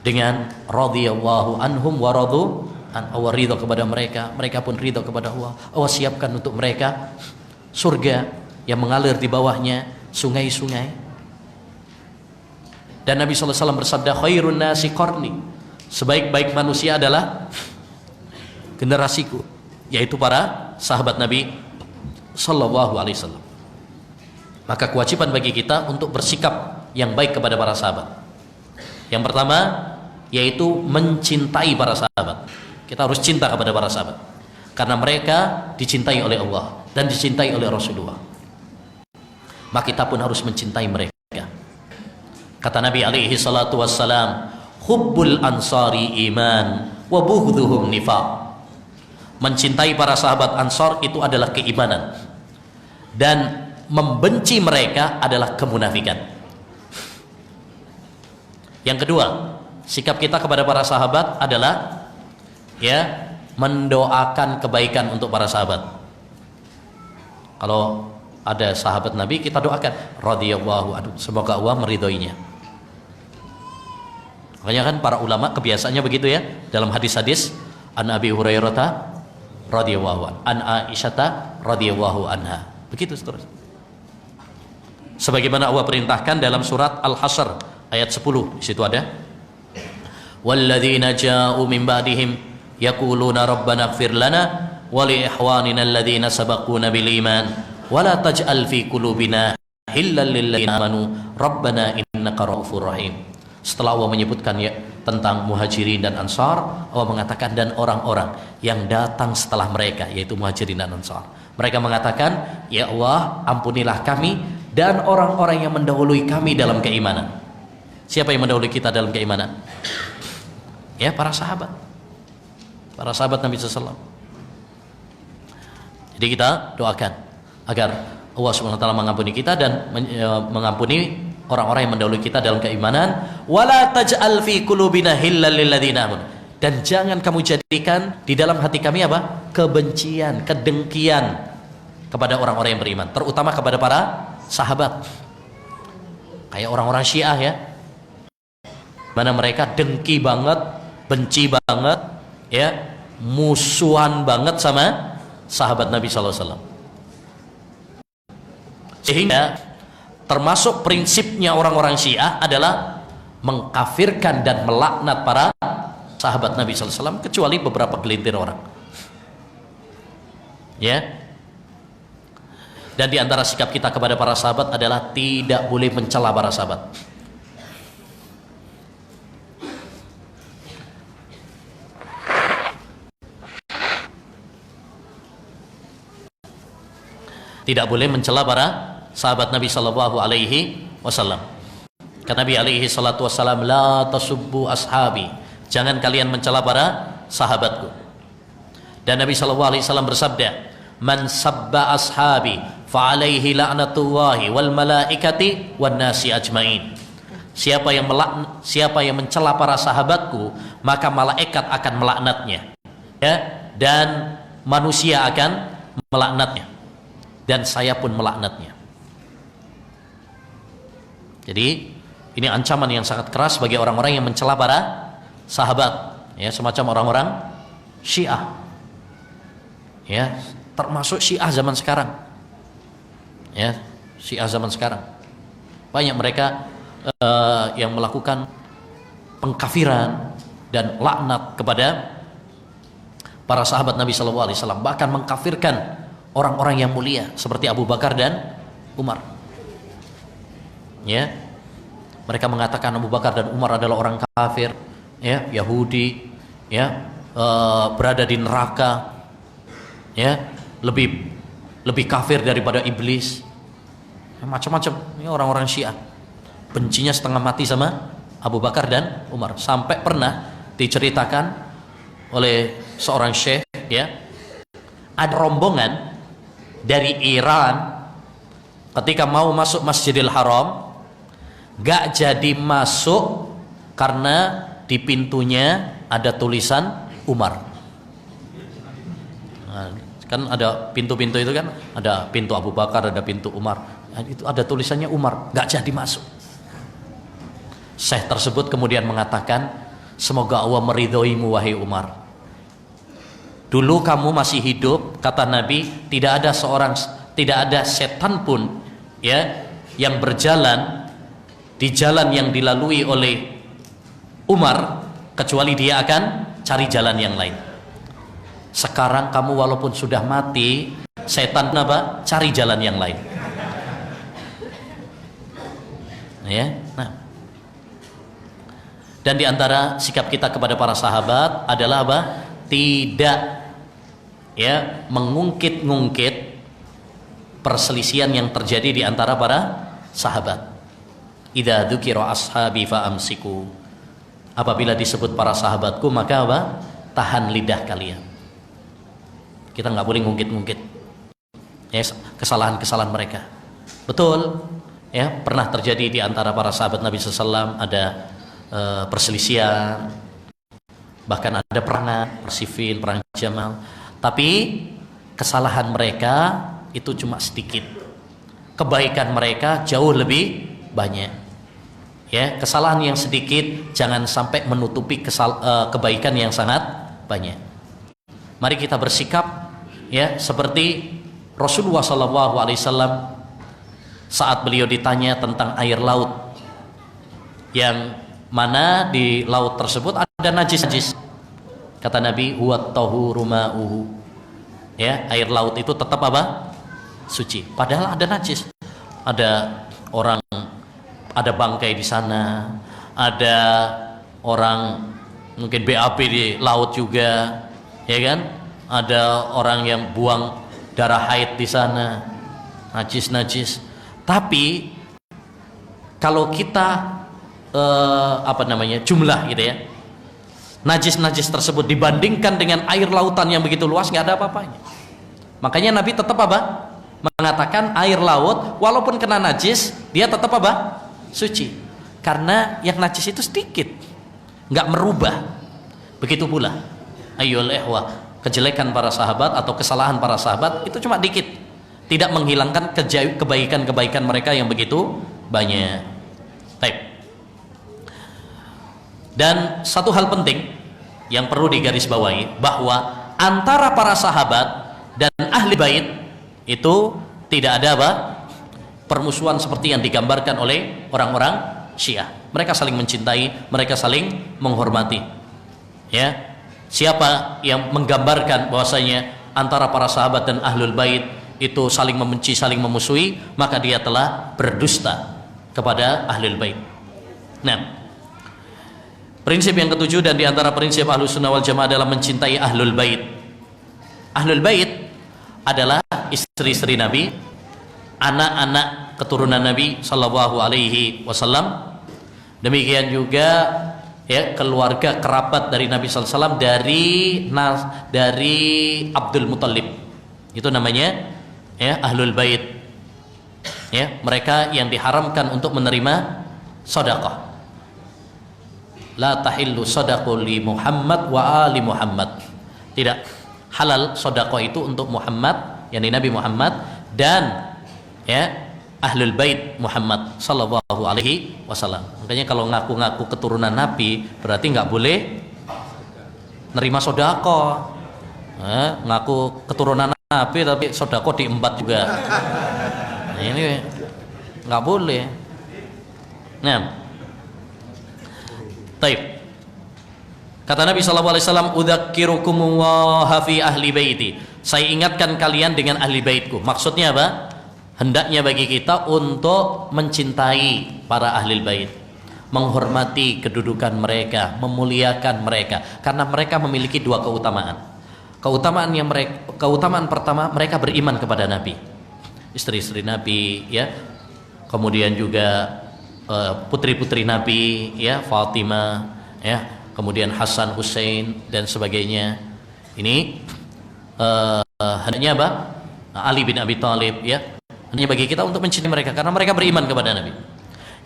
dengan radhiyallahu anhum wa radu an. Allah ridha kepada mereka, mereka pun ridha kepada Allah. Allah siapkan untuk mereka surga yang mengalir di bawahnya sungai-sungai. Dan Nabi sallallahu alaihi wasallam bersabda, khairun nasi qarni. Sebaik-baik manusia adalah generasiku, yaitu para sahabat Nabi sallallahu alaihi wasallam. Maka kewajiban bagi kita untuk bersikap yang baik kepada para sahabat. Yang pertama yaitu mencintai para sahabat. Kita harus cinta kepada para sahabat karena mereka dicintai oleh Allah dan dicintai oleh Rasulullah. Maka kita pun harus mencintai mereka. Kata Nabi alaihi salatu wassalam, hubbul ansari iman wa bughduhum nifaq. Mencintai para sahabat Ansar itu adalah keimanan, dan membenci mereka adalah kemunafikan. Yang kedua, sikap kita kepada para sahabat adalah ya mendoakan kebaikan untuk para sahabat. Kalau ada sahabat Nabi, kita doakan radhiyallahu anhu, semoga Allah meridhoinya. Makanya kan para ulama kebiasaannya begitu ya, dalam hadis-hadis, an Abi Hurairah radhiyallahu anhu, an Aisyah radhiyallahu anha, begitu seterusnya. Sebagaimana Allah perintahkan dalam surat Al-Hasr ayat 10, di situ ada walladzina ja'u min ba'dihim yaquluna rabbana ighfir lana wa li ikhwanina alladzina sabaquna bil iman wa la taj'al fi qulubina ghillan lil ladzina amanu rabbana innaka ra'ufur rahim. Setelah Allah menyebutkan ya tentang Muhajirin dan Ansar, Allah mengatakan dan orang-orang yang datang setelah mereka, yaitu Muhajirin dan Ansar, mereka mengatakan, ya Allah ampunilah kami dan orang-orang yang mendahului kami dalam keimanan. Siapa yang mendahului kita dalam keimanan? Ya, para sahabat. Para sahabat Nabi SAW. Jadi kita doakan agar Allah SWT mengampuni kita dan mengampuni orang-orang yang mendahului kita dalam keimanan. Wala taj'al fi qulubina hillal lil ladzina amanu. Dan jangan kamu jadikan di dalam hati kami apa? Kebencian, kedengkian kepada orang-orang yang beriman, terutama kepada para sahabat. Kayak orang-orang Syiah ya, mana mereka dengki banget, benci banget ya, musuhan banget sama sahabat Nabi SAW. Sehingga termasuk prinsipnya orang-orang Syiah adalah mengkafirkan dan melaknat para sahabat Nabi SAW, kecuali beberapa gelintir orang ya. Dan di antara sikap kita kepada para sahabat adalah tidak boleh mencela para sahabat. Tidak boleh mencela para sahabat Nabi sallallahu alaihi wasallam. Kata Nabi alaihi salatu wasallam, la tasubbu ashabi. Jangan kalian mencela para sahabatku. Dan Nabi sallallahu alaihi wasallam bersabda, man sabba ashabi fa alaihi la'natullahi wal malaikati wan nasi ajmain. Siapa yang mencela para sahabatku, maka malaikat akan melaknatnya ya, dan manusia akan melaknatnya, dan saya pun melaknatnya. Jadi ini ancaman yang sangat keras bagi orang-orang yang mencela para sahabat, ya, semacam orang-orang Syiah, ya, termasuk Syiah zaman sekarang, ya, Syiah zaman sekarang banyak mereka yang melakukan pengkafiran dan laknat kepada para sahabat Nabi Shallallahu Alaihi Wasallam, bahkan mengkafirkan orang-orang yang mulia seperti Abu Bakar dan Umar. Ya, mereka mengatakan Abu Bakar dan Umar adalah orang kafir, ya, Yahudi, ya, berada di neraka, ya, lebih kafir daripada iblis, macam-macam. Ini orang-orang Syiah bencinya setengah mati sama Abu Bakar dan Umar, sampai pernah diceritakan oleh seorang syekh, ya, ada rombongan dari Iran ketika mau masuk Masjidil Haram gak jadi masuk karena di pintunya ada tulisan Umar. Nah, kan ada pintu-pintu itu kan, ada pintu Abu Bakar, ada pintu Umar. Nah, itu ada tulisannya Umar, gak jadi masuk. Syekh tersebut kemudian mengatakan, semoga Allah meridhoimu wahai Umar. Dulu kamu masih hidup, kata Nabi, tidak ada setan pun, ya, yang berjalan di jalan yang dilalui oleh Umar kecuali dia akan cari jalan yang lain. Sekarang kamu walaupun sudah mati, setan apa? Cari jalan yang lain. Ya, nah. Dan diantara sikap kita kepada para sahabat adalah apa? Tidak, ya, mengungkit-ungkit perselisihan yang terjadi di antara para sahabat. Idza dzukira ashabi fa amsiku. Apabila disebut para sahabatku, maka apa? Tahan lidah kalian. Kita nggak boleh ngungkit-ngungkit, ya, kesalahan-kesalahan mereka. Betul, ya, pernah terjadi di antara para sahabat Nabi SAW ada perselisihan, bahkan ada perang Siffin, perang Jamal. Tapi kesalahan mereka itu cuma sedikit, kebaikan mereka jauh lebih banyak. Ya, kesalahan yang sedikit jangan sampai menutupi kebaikan yang sangat banyak. Mari kita bersikap, ya, seperti Rasulullah SAW saat beliau ditanya tentang air laut, yang mana di laut tersebut ada najis. Kata Nabi, huwa tahuru ma'uhu. Ya, air laut itu tetap apa? Suci. Padahal ada najis. Ada bangkai di sana, ada orang mungkin BAB di laut juga, ya kan? Ada orang yang buang darah haid di sana, najis. Tapi kalau kita jumlah gitu ya, najis tersebut dibandingkan dengan air lautan yang begitu luas, nggak ada apa-apanya. Makanya Nabi tetap apa? Mengatakan air laut walaupun kena najis, dia tetap apa? Suci. Karena yang najis itu sedikit, nggak merubah. Begitu pula ayyul ikhwah, kejelekan para sahabat atau kesalahan para sahabat itu cuma dikit, tidak menghilangkan kebaikan-kebaikan mereka yang begitu banyak. Baik. Dan satu hal penting yang perlu digarisbawahi, bahwa antara para sahabat dan ahli bait itu tidak ada apa? Permusuhan seperti yang digambarkan oleh orang-orang Syiah. Mereka saling mencintai, mereka saling menghormati. Ya, siapa yang menggambarkan bahwasanya antara para sahabat dan ahlul bait itu saling membenci, saling memusuhi, maka dia telah berdusta kepada ahlul bait. Nah, prinsip yang ketujuh dan diantara prinsip Ahlus Sunnah wal Jamaah adalah mencintai ahlul bait. Ahlul bait adalah istri-istri Nabi, anak-anak keturunan Nabi Sallallahu Alaihi Wasallam. Demikian juga, ya, keluarga kerabat dari Nabi Sallallahu Alaihi Wasallam dari Abdul Muthalib. Itu namanya, ya, ahlul bait. Ya, mereka yang diharamkan untuk menerima sedekah. La tahillu sadaqu li Muhammad wa ali Muhammad. Tidak halal sedekah itu untuk Muhammad, yakni Nabi Muhammad, dan, ya, Ahlul Bait Muhammad sallallahu alaihi wasallam. Makanya kalau ngaku-ngaku keturunan Nabi berarti nggak boleh nerima sodako. Ngaku keturunan Nabi tapi sodako diembat juga. Nah, ini nggak boleh. Nah, taib. Kata Nabi SAW, "Udzakkirukumullah fi ahli baiti." Saya ingatkan kalian dengan ahli baitku. Maksudnya apa? Hendaknya bagi kita untuk mencintai para ahli bait, menghormati kedudukan mereka, memuliakan mereka, karena mereka memiliki dua keutamaan. Keutamaan pertama, mereka beriman kepada Nabi, istri-istri Nabi, ya. Kemudian juga putri-putri Nabi, ya, Fatimah, ya. Kemudian Hasan, Hussein dan sebagainya. Ini hendaknya apa? Ali bin Abi Thalib, ya. Hanya bagi kita untuk mencintai mereka karena mereka beriman kepada Nabi.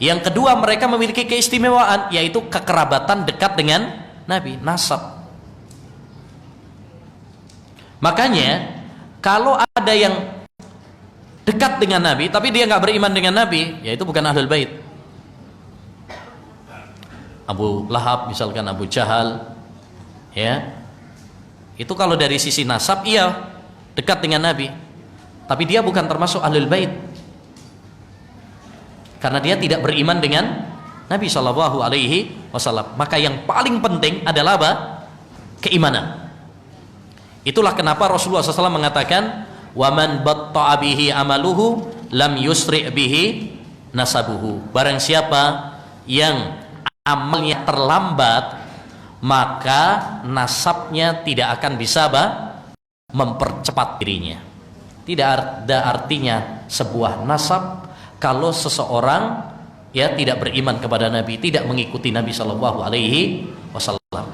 Yang kedua, mereka memiliki keistimewaan, yaitu kekerabatan dekat dengan Nabi, nasab. Makanya kalau ada yang dekat dengan Nabi tapi dia nggak beriman dengan Nabi, yaitu bukan ahlul bait. Abu Lahab misalkan, Abu Jahal, ya, itu kalau dari sisi nasab iya dekat dengan Nabi, tapi dia bukan termasuk ahlul bait karena dia tidak beriman dengan Nabi Shallallahu Alaihi Wasallam. Maka yang paling penting adalah apa? Keimanan. Itulah kenapa Rasulullah SAW mengatakan, "Waman batta'a bihi amaluhu lam yusri' bihi nasabuhu." Barang siapa yang amalnya terlambat, maka nasabnya tidak akan bisa mempercepat dirinya. Tidak ada artinya sebuah nasab kalau seseorang, ya, tidak beriman kepada Nabi, tidak mengikuti Nabi Shallallahu Alaihi Wasallam.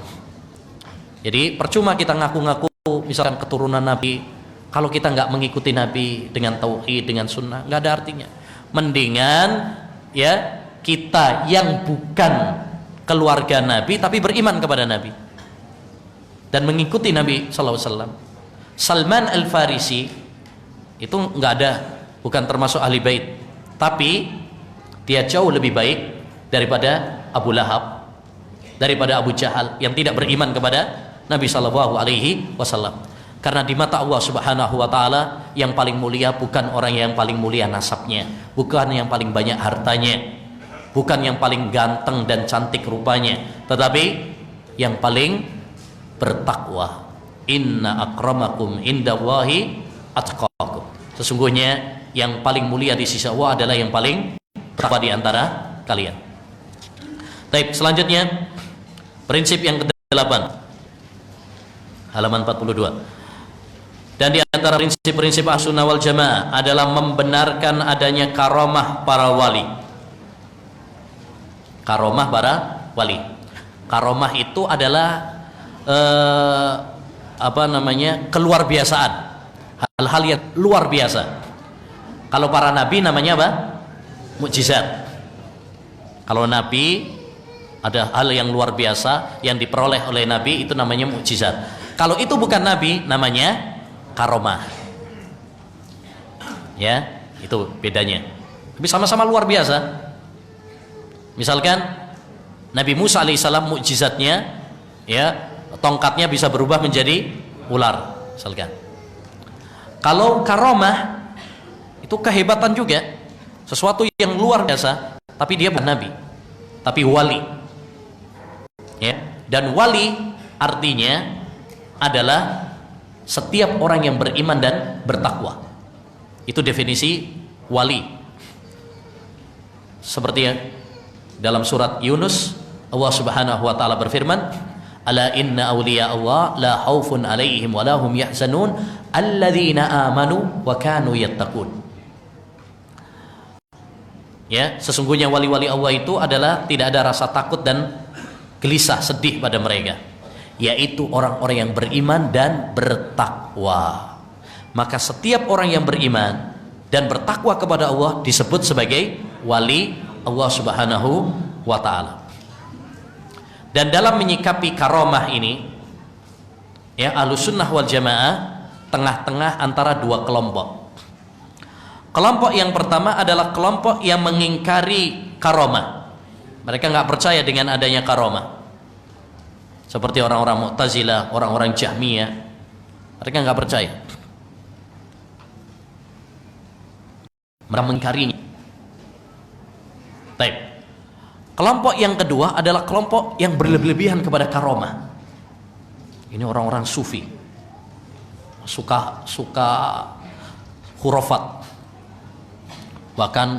Jadi percuma kita ngaku-ngaku misalkan keturunan Nabi, kalau kita nggak mengikuti Nabi dengan tauhid, dengan sunnah, nggak ada artinya. Mendingan, ya, kita yang bukan keluarga Nabi tapi beriman kepada Nabi dan mengikuti Nabi sallallahu alaihi wasallam. Salman Al-Farisi itu nggak ada, bukan termasuk ahli bait, tapi dia jauh lebih baik daripada Abu Lahab, daripada Abu Jahal yang tidak beriman kepada Nabi sallallahu alaihi wasallam. Karena di mata Allah Subhanahu wa taala yang paling mulia bukan orang yang paling mulia nasabnya, bukan yang paling banyak hartanya, bukan yang paling ganteng dan cantik rupanya, tetapi yang paling bertakwa. Inna akramakum indallahi atqakum. Sesungguhnya yang paling mulia di sisi Allah adalah yang paling bertakwa di antara kalian. Baik, selanjutnya prinsip yang ke-8, halaman 42. Dan di antara prinsip-prinsip Ahlussunnah wal Jamaah adalah membenarkan adanya karamah para wali. Karomah para wali. Karomah itu adalah keluar biasaan, hal-hal yang luar biasa. Kalau para nabi namanya apa? Mukjizat. Kalau nabi ada hal yang luar biasa yang diperoleh oleh nabi, itu namanya mukjizat. Kalau itu bukan nabi, namanya karomah. Ya, itu bedanya. Tapi sama-sama luar biasa. Misalkan Nabi Musa alaihissalam mukjizatnya, ya, tongkatnya bisa berubah menjadi ular, misalkan. Kalau karomah itu kehebatan juga, sesuatu yang luar biasa, tapi dia bukan nabi, tapi wali. Ya, dan wali artinya adalah setiap orang yang beriman dan bertakwa. Itu definisi wali. Seperti yang dalam surat Yunus, Allah Subhanahu wa taala berfirman, "Ala inna awliya Allah la khaufun 'alaihim wa la hum yahzanun alladzina amanu wa kanu yattaqun." Ya, sesungguhnya wali-wali Allah itu adalah tidak ada rasa takut dan gelisah, sedih pada mereka, yaitu orang-orang yang beriman dan bertakwa. Maka setiap orang yang beriman dan bertakwa kepada Allah disebut sebagai wali Allah Subhanahu wa taala. Dan dalam menyikapi karomah ini, ya, Ahlussunnah wal Jamaah tengah-tengah antara dua kelompok. Kelompok yang pertama adalah kelompok yang mengingkari karomah. Mereka nggak percaya dengan adanya karomah. Seperti orang-orang Mu'tazilah, orang-orang Jahmiyah. Mereka nggak percaya. Mereka mengingkarinya. Baik. Kelompok yang kedua adalah kelompok yang berlebihan kepada karomah. Ini orang-orang sufi, suka khurafat. Bahkan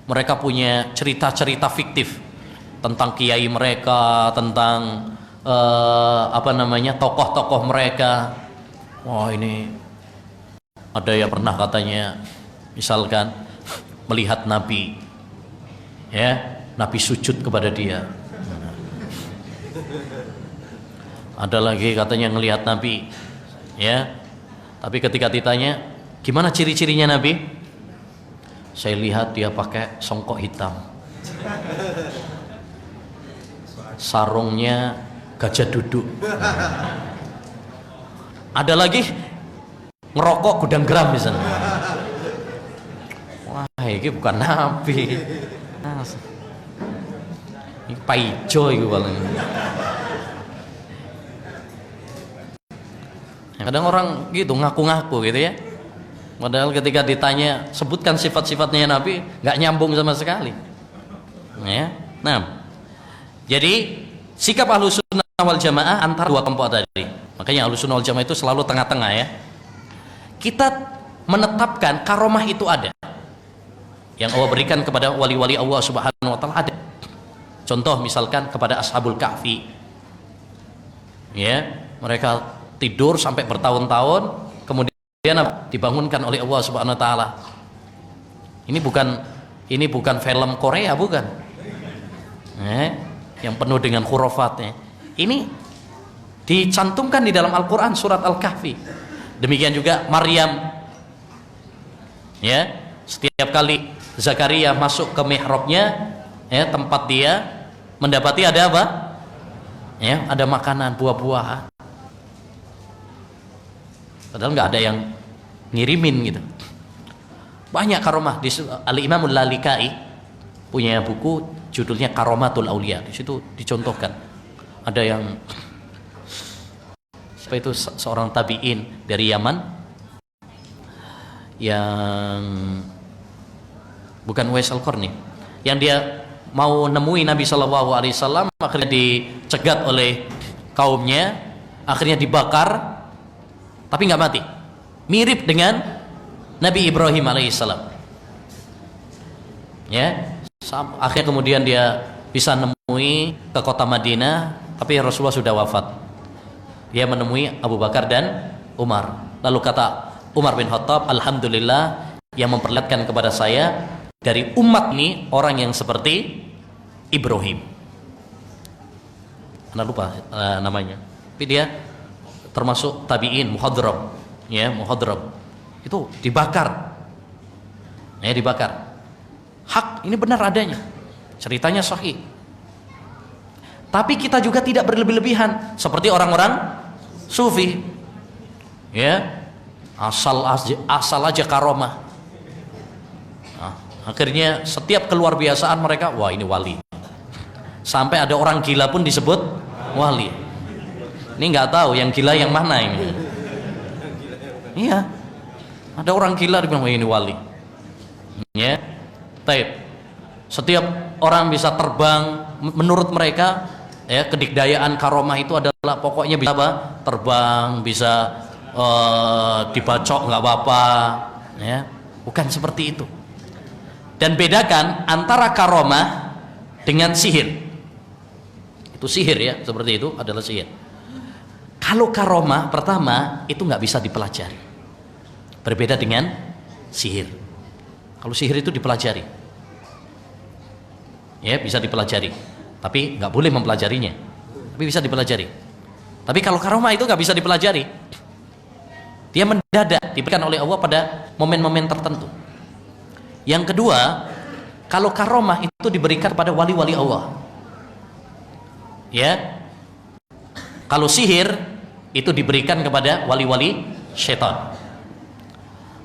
mereka punya cerita-cerita fiktif tentang kiai mereka, tentang tokoh-tokoh mereka. Wah, ini ada yang pernah katanya, misalkan melihat Nabi, ya, Nabi sujud kepada dia. Ada lagi katanya ngelihat Nabi, ya, tapi ketika ditanya gimana ciri-cirinya Nabi, saya lihat dia pakai songkok hitam, sarungnya gajah duduk. Ada lagi ngerokok gudang geram di sana. Wah, ini bukan Nabi. Ini paijo itu paling. Kadang orang gitu ngaku-ngaku gitu ya. Padahal ketika ditanya sebutkan sifat-sifatnya Nabi, nggak nyambung sama sekali. Ya. Nah, jadi sikap Ahlussunnah wal Jamaah antara dua kelompok tadi. Makanya Ahlussunnah wal Jamaah itu selalu tengah-tengah ya. Kita menetapkan karomah itu ada. Yang Allah berikan kepada wali-wali Allah Subhanahu wa taala ada. Contoh misalkan kepada Ashabul Kahfi. Ya, mereka tidur sampai bertahun-tahun, kemudian dibangunkan oleh Allah Subhanahu wa taala. Ini bukan film Korea, bukan. Yang penuh dengan khurafatnya. Ini dicantumkan di dalam Al-Qur'an surat Al-Kahfi. Demikian juga Maryam. Ya, setiap kali Zakaria masuk ke mihrabnya, ya, tempat dia mendapati ada apa? Ya, ada makanan, buah-buahan. Padahal nggak ada yang ngirimin gitu. Banyak karomah. Di Al-Imamul Lalikai punya buku judulnya Karomatul Aulia. Di situ dicontohkan. Ada yang siapa itu, seorang tabi'in dari Yaman yang bukan Uwais Al-Qarni, yang dia mau nemui Nabi SAW, akhirnya dicegat oleh kaumnya, akhirnya dibakar, tapi nggak mati. Mirip dengan Nabi Ibrahim alaihissalam. Ya, akhirnya kemudian dia bisa nemui ke kota Madinah, tapi Rasulullah sudah wafat. Dia menemui Abu Bakar dan Umar. Lalu kata Umar bin Khattab, alhamdulillah yang memperlihatkan kepada saya dari umat ini orang yang seperti Ibrahim. Anda lupa namanya. Tapi dia termasuk tabi'in, muhadram, ya, muhadram. Itu dibakar. Ya, dibakar. Hak ini benar adanya. Ceritanya sahih. Tapi kita juga tidak berlebih-lebihan seperti orang-orang sufi. Ya. Asal aja karomah. Nah, akhirnya setiap keluar biasaan mereka, wah ini wali. Sampai ada orang gila pun disebut wali. Ini nggak tahu yang gila yang mana ini. Iya, ada orang gila dibilang ini wali. Ya, taib. Setiap orang bisa terbang. Menurut mereka, ya, kedikdayaan karomah itu adalah pokoknya bisa apa? Terbang, bisa dibacok nggak apa-apa. Ya, bukan seperti itu. Dan bedakan antara karomah dengan sihir. Itu sihir ya, seperti itu adalah sihir. Kalau karomah pertama itu nggak bisa dipelajari, berbeda dengan sihir. Kalau sihir itu dipelajari, ya bisa dipelajari, tapi nggak boleh mempelajarinya, tapi bisa dipelajari. Tapi kalau karomah itu nggak bisa dipelajari, dia mendadak diberikan oleh Allah pada momen-momen tertentu. Yang kedua, kalau karomah itu diberikan pada wali-wali Allah, ya. Kalau sihir itu diberikan kepada wali-wali syaitan.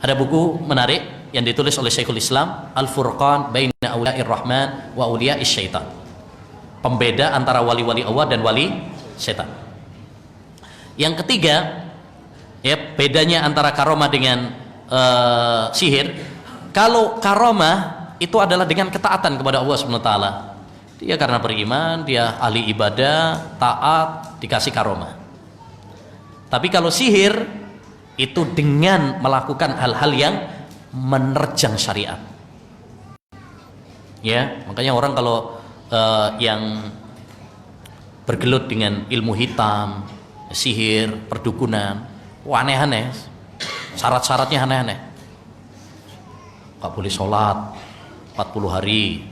Ada buku menarik yang ditulis oleh Syekhul Islam, Al-Furqan baina awliya'ir rahman wa awliya'is syaitan. Pembeda antara wali-wali Allah dan wali setan. Yang ketiga, ya, bedanya antara karomah dengan sihir. Kalau karomah itu adalah dengan ketaatan kepada Allah Subhanahu wa taala. Dia karena beriman, dia ahli ibadah, taat, dikasih karomah. Tapi kalau sihir itu dengan melakukan hal-hal yang menerjang syariat. Ya, makanya orang kalau yang bergelut dengan ilmu hitam, sihir, perdukunan, aneh-aneh, syarat-syaratnya aneh-aneh. Gak boleh sholat 40 hari,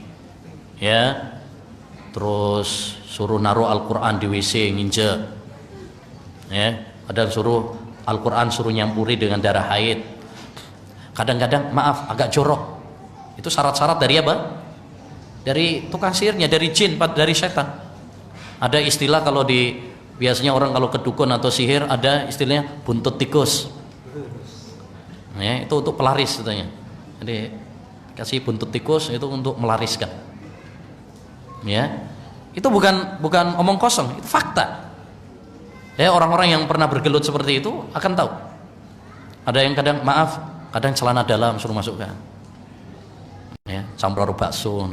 ya, terus suruh naruh Al-Quran di WC nginjek, ya, kadang suruh Al-Quran suruh nyampuri dengan darah haid, kadang-kadang maaf agak jorok. Itu syarat-syarat dari apa? Dari tukang sihirnya, dari jin, dari setan. Ada istilah kalau di biasanya orang kalau kedukun atau sihir ada istilahnya buntut tikus, ya, itu untuk pelaris katanya. Jadi kasih buntut tikus itu untuk melariskan, ya. Itu bukan omong kosong, itu fakta. Ya, orang-orang yang pernah bergelut seperti itu akan tahu. Ada yang kadang celana dalam suruh masukkan, ya, campur bakso,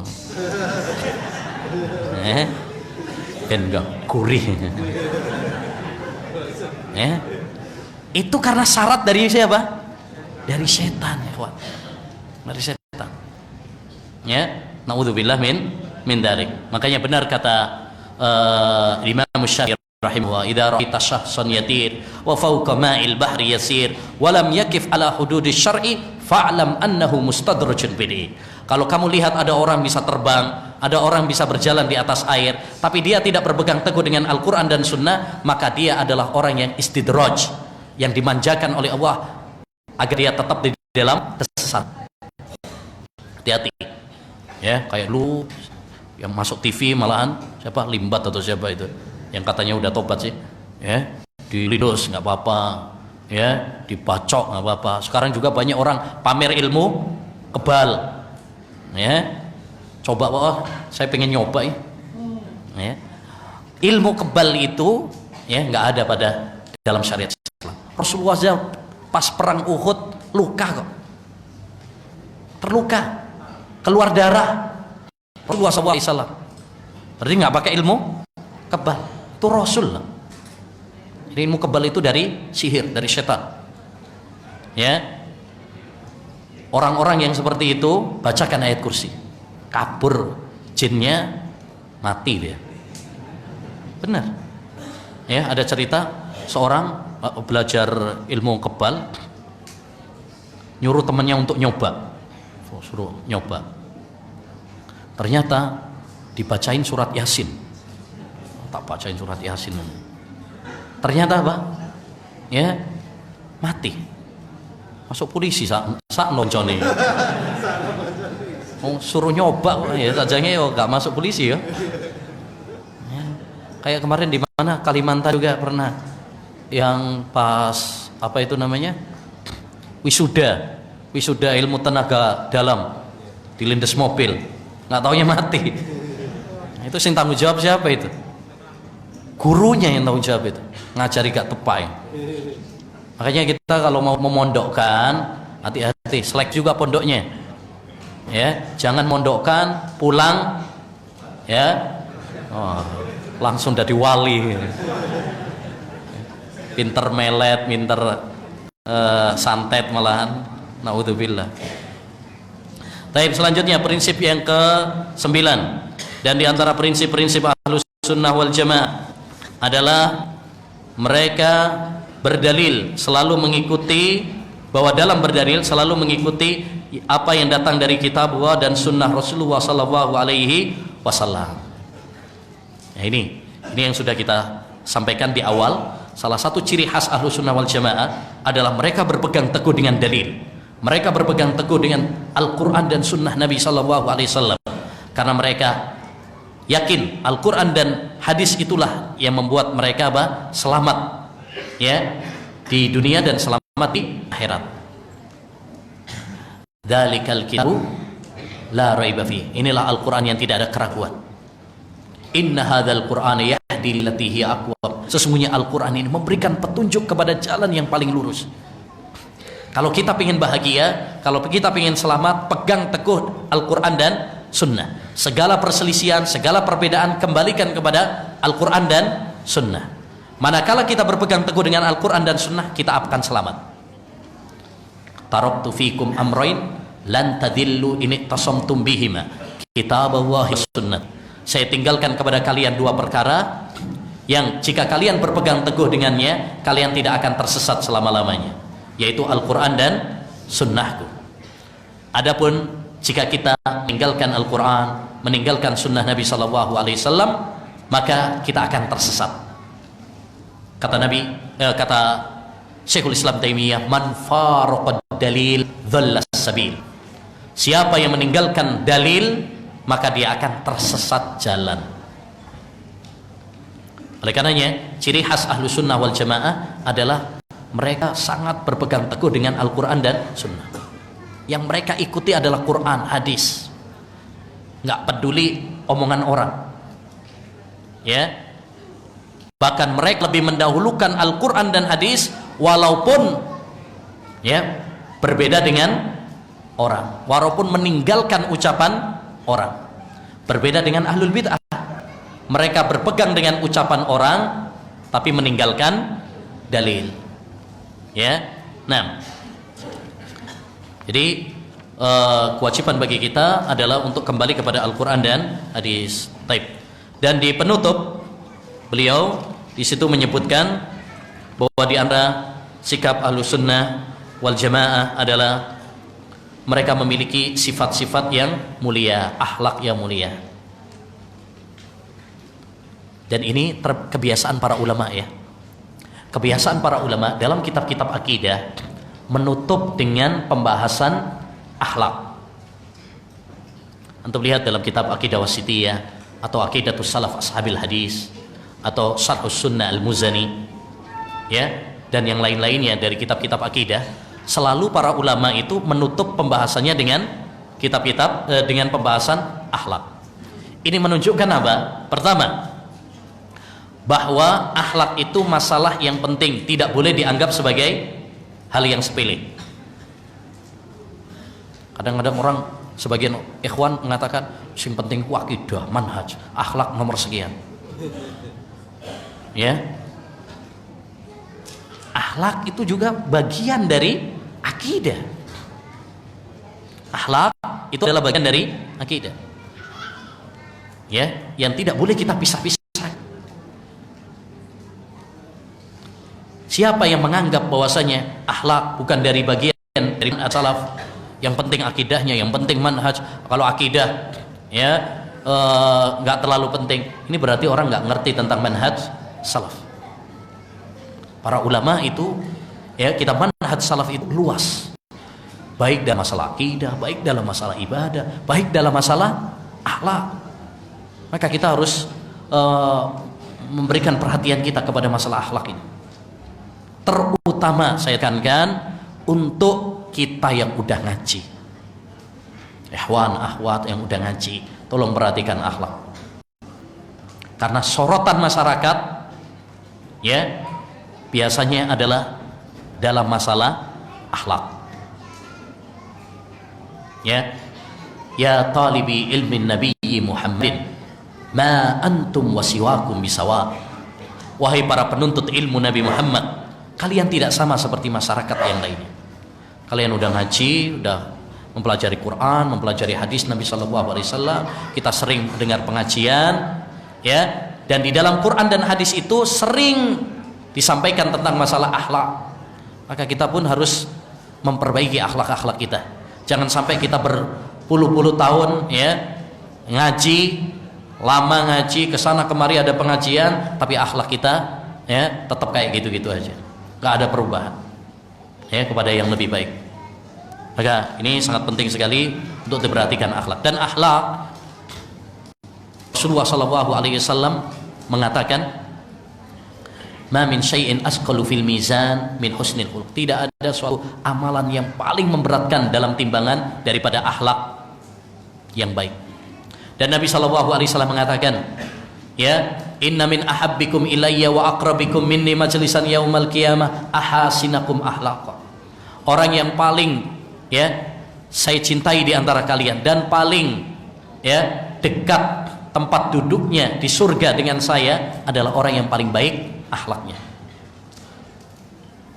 ben enggak gurih, ya. Itu karena syarat dari siapa? Dari setan, ya, kawan. Dari setan, ya. Naudzubillah min dzalik. Makanya benar kata Imam Syafi'i rahimahullah, idza ra'aita syahsan yatir wa fawqa ma'il bahri yasir wa lam yakif ala hududis syar'i fa'lam annahu mustadrajun bid'i. Kalau kamu lihat ada orang bisa terbang, ada orang bisa berjalan di atas air, tapi dia tidak berpegang teguh dengan Al-Quran dan Sunnah, maka dia adalah orang yang istidraj, yang dimanjakan oleh Allah agar dia tetap di dalam kesesatan. Hati-hati, ya, kayak lu yang masuk TV malahan siapa, Limbat atau siapa itu yang katanya udah tobat sih, ya, dilindus nggak apa-apa, ya, dibacok nggak apa-apa. Sekarang juga banyak orang pamer ilmu kebal, ya, coba, oh saya pengen nyoba, ya. Ilmu kebal itu, ya, nggak ada pada dalam syariat Islam. Rasulullah pas perang Uhud luka kok, terluka, keluar darah. Rasulullah SAW berarti nggak pakai ilmu kebal, itu Rasul. Jadi ilmu kebal itu dari sihir, dari setan, ya. Orang-orang yang seperti itu bacakan ayat kursi, kabur jinnya, mati dia. Benar, ya. Ada cerita seorang belajar ilmu kebal, nyuruh temannya untuk nyoba, suruh nyoba, ternyata dibacain surat Yasin. Tak bacain surat Yasin, ternyata apa? Ya, mati. Masuk polisi sak loncone. Suruh nyoba, ya sajanya yo gak masuk polisi ya. Ya. Kayak kemarin di mana Kalimantan juga pernah yang pas apa itu namanya? Wisuda ilmu tenaga dalam dilindes mobil, nggak taunya mati. Itu sing tanggung jawab siapa itu? Gurunya yang tanggung jawab itu, ngajari gak tepai. Makanya kita kalau mau memondokkan, hati-hati, selek juga pondoknya, ya. Jangan mondokkan pulang, ya, langsung jadi wali, pinter melet, pinter santet malahan, naudzubillah. Baik, selanjutnya prinsip yang ke-9, dan diantara prinsip-prinsip Ahlus Sunnah wal Jamaah adalah mereka berdalil selalu mengikuti, bahwa dalam berdalil selalu mengikuti apa yang datang dari kitab Allah dan sunnah Rasulullah sallallahu alaihi wasallam. Nah, ini yang sudah kita sampaikan di awal. Salah satu ciri khas Ahlus Sunnah wal Jamaah adalah mereka berpegang teguh dengan dalil. Mereka berpegang teguh dengan Al-Quran dan sunnah Nabi sallallahu alaihi wasallam, karena mereka yakin Al-Quran dan hadis itulah yang membuat mereka selamat, ya, di dunia dan selamat di akhirat. Dzalikal kitabu la raiba fi. Inilah Al-Qur'an yang tidak ada keraguan. Inna hadzal qur'ana yahdi lillati hiya aqwam. Sesungguhnya Al-Qur'an ini memberikan petunjuk kepada jalan yang paling lurus. Kalau kita ingin bahagia, kalau kita ingin selamat, pegang teguh Al-Qur'an dan Sunnah. Segala perselisihan, segala perbedaan kembalikan kepada Al-Qur'an dan Sunnah. Manakala kita berpegang teguh dengan Al-Qur'an dan Sunnah, kita akan selamat. Taraktu fikum amrain lan tadillu in tasamtum bihima, kitaballahi sunnah. Saya tinggalkan kepada kalian dua perkara yang jika kalian berpegang teguh dengannya, kalian tidak akan tersesat selama-lamanya, yaitu Al-Qur'an dan Sunnahku. Adapun jika kita meninggalkan Al-Qur'an, meninggalkan Sunnah Nabi SAW, maka kita akan tersesat. Kata Syekhul Islam Taimiyah, man faraqad dalil dhalla sabil. Siapa yang meninggalkan dalil, maka dia akan tersesat jalan. Oleh karenanya, ciri khas ahlu sunnah wal jamaah adalah mereka sangat berpegang teguh dengan Al-Quran dan Sunnah. Yang mereka ikuti adalah Quran, hadis. Nggak peduli omongan orang. Ya. Bahkan mereka lebih mendahulukan Al-Quran dan hadis, walaupun ya berbeda dengan orang, walaupun meninggalkan ucapan orang. Berbeda dengan ahlul bid'ah, mereka berpegang dengan ucapan orang tapi meninggalkan dalil. Ya, nah, jadi kewajiban bagi kita adalah untuk kembali kepada Al-Quran dan hadis. Taib. Dan di penutup beliau di situ menyebutkan bahwa di antara sikap Ahlus Sunnah wal Jamaah adalah mereka memiliki sifat-sifat yang mulia, akhlak yang mulia. Dan ini kebiasaan para ulama ya. Kebiasaan para ulama dalam kitab-kitab akidah menutup dengan pembahasan akhlak. Antum lihat dalam kitab Aqidah Wasithiyah atau Aqidatus Salaf Ashabil Hadis atau Syarhus Sunnah Al-Muzani, ya, dan yang lain-lainnya dari kitab-kitab akidah, selalu para ulama itu menutup pembahasannya dengan kitab-kitab dengan pembahasan akhlak. Ini menunjukkan apa? Pertama, bahwa akhlak itu masalah yang penting, tidak boleh dianggap sebagai hal yang sepele. Kadang-kadang orang, sebagian ikhwan mengatakan yang penting ku akidah, manhaj, akhlak nomor sekian. Ya, akhlak itu juga bagian dari akidah. Akhlak itu adalah bagian dari akidah. Ya, yang tidak boleh kita pisah-pisah. Siapa yang menganggap bahwasanya akhlak bukan dari bagian dari salaf, yang penting akidahnya, yang penting manhaj, kalau akidah ya nggak terlalu penting, ini berarti orang nggak ngerti tentang manhaj salaf. Para ulama itu ya, kita manhaj salaf itu luas, baik dalam masalah akidah, baik dalam masalah ibadah, baik dalam masalah akhlak. Maka kita harus memberikan perhatian kita kepada masalah akhlak ini. Terutama saya tekankan untuk kita yang udah ngaji, ikhwan akhwat yang udah ngaji, tolong perhatikan akhlak. Karena sorotan masyarakat ya biasanya adalah dalam masalah akhlak. Ya talibi ilmin nabiyyi Muhammadin, ma antum wasiwakum bisawa. Wahai para penuntut ilmu Nabi Muhammad, kalian tidak sama seperti masyarakat yang lainnya. Kalian udah ngaji, udah mempelajari Quran, mempelajari hadis Nabi SAW. Kita sering dengar pengajian, ya. Dan di dalam Quran dan hadis itu sering disampaikan tentang masalah akhlak. Maka kita pun harus memperbaiki akhlak-akhlak kita. Jangan sampai kita berpuluh-puluh tahun, ya, ngaji, lama ngaji, kesana kemari ada pengajian, tapi akhlak kita, ya, tetap kayak gitu-gitu aja. Gak ada perubahan ya kepada yang lebih baik. Maka ini sangat penting sekali untuk diperhatikan akhlak. Dan akhlak, Rasulullah SAW mengatakan Ma min syai'in asqalu fil mizan min husnil khuluq. Tidak ada suatu amalan yang paling memberatkan dalam timbangan daripada akhlak yang baik. Dan Nabi sallallahu alaihi wasallam mengatakan, ya, inna min ahabbikum ilayya wa aqrabikum minni majlisan yaumal qiyamah ahasinakum akhlaqa. Orang yang paling, ya, saya cintai di antara kalian dan paling, ya, dekat tempat duduknya di surga dengan saya adalah orang yang paling baik akhlaknya.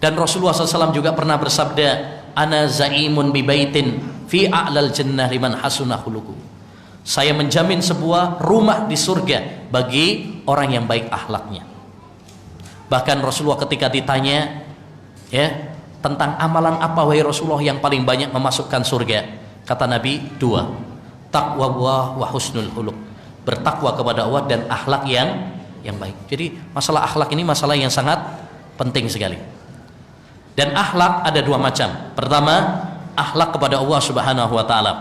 Dan Rasulullah SAW juga pernah bersabda, ana zaimun bi baitin fi a'lal jannah liman hasuna khuluquhu. Saya menjamin sebuah rumah di surga bagi orang yang baik akhlaknya. Bahkan Rasulullah ketika ditanya, ya, tentang amalan apa wahai Rasulullah yang paling banyak memasukkan surga, kata Nabi, dua, taqwa wa husnul khuluq, bertakwa kepada Allah dan akhlak yang baik. Jadi masalah akhlak ini masalah yang sangat penting sekali. Dan akhlak ada dua macam. Pertama, akhlak kepada Allah Subhanahu wa taala,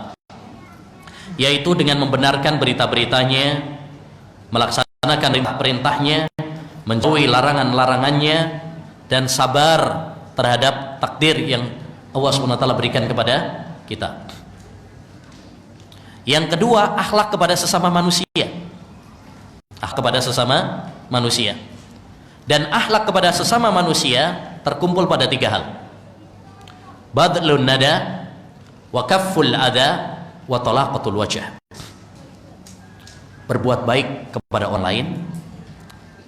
yaitu dengan membenarkan berita-beritanya, melaksanakan perintahnya, menjauhi larangan-larangannya, dan sabar terhadap takdir yang Allah Subhanahu wa taala berikan kepada kita. Yang kedua, akhlak kepada sesama manusia. Kepada sesama manusia. Dan akhlak kepada sesama manusia terkumpul pada tiga hal: badlun nada, wa kafful adha, wa talaqatul wajh. Berbuat baik kepada orang lain,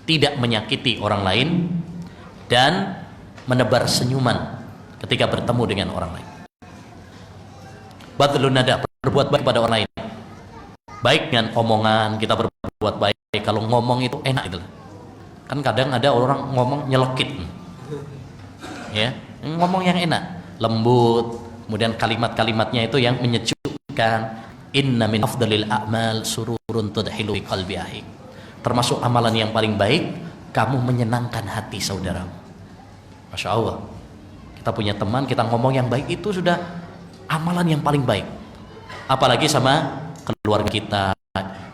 tidak menyakiti orang lain, dan menebar senyuman ketika bertemu dengan orang lain. Badlun nada, berbuat baik kepada orang lain, baik dengan omongan, kita berbuat baik. Kalau ngomong itu enak gitu. Kan kadang ada orang ngomong nyelekit, ya, ngomong yang enak, lembut, kemudian kalimat-kalimatnya itu yang menyejukkan. Inna min afdalil a'mal sururun tudhilu bi qalbi akhi. Termasuk amalan yang paling baik, kamu menyenangkan hati saudaramu. Masya Allah, kita punya teman, kita ngomong yang baik, itu sudah amalan yang paling baik. Apalagi sama keluarga kita,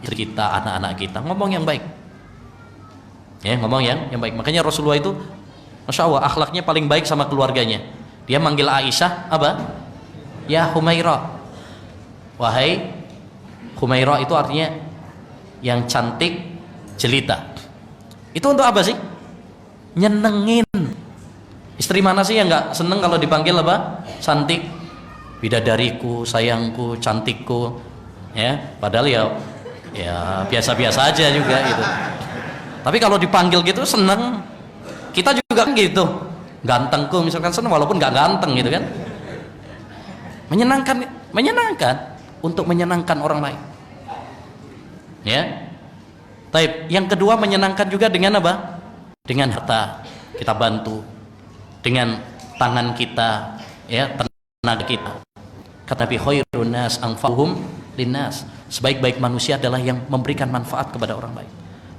istri kita, anak-anak kita, ngomong yang baik, ya, ngomong yang baik. Makanya Rasulullah itu, Masya Allah, akhlaknya paling baik sama keluarganya. Dia manggil Aisyah apa? Ya Humairah. Wahai Humairah, itu artinya yang cantik jelita. Itu untuk apa sih? Nyenengin. Istri mana sih yang nggak seneng kalau dipanggil apa? Cantik, bidadariku, sayangku, cantikku, ya. Padahal ya biasa-biasa aja juga gitu. Tapi kalau dipanggil gitu seneng. Kita juga kan gitu, gantengku misalkan seneng walaupun nggak ganteng gitu kan. Menyenangkan untuk menyenangkan orang lain, ya. Taib. Yang kedua, menyenangkan juga dengan apa? Dengan harta kita bantu, dengan tangan kita, ya, tenaga kita. Kata Nabi, khairun nas anfa'uhum linnas. Sebaik-baik manusia adalah yang memberikan manfaat kepada orang lain.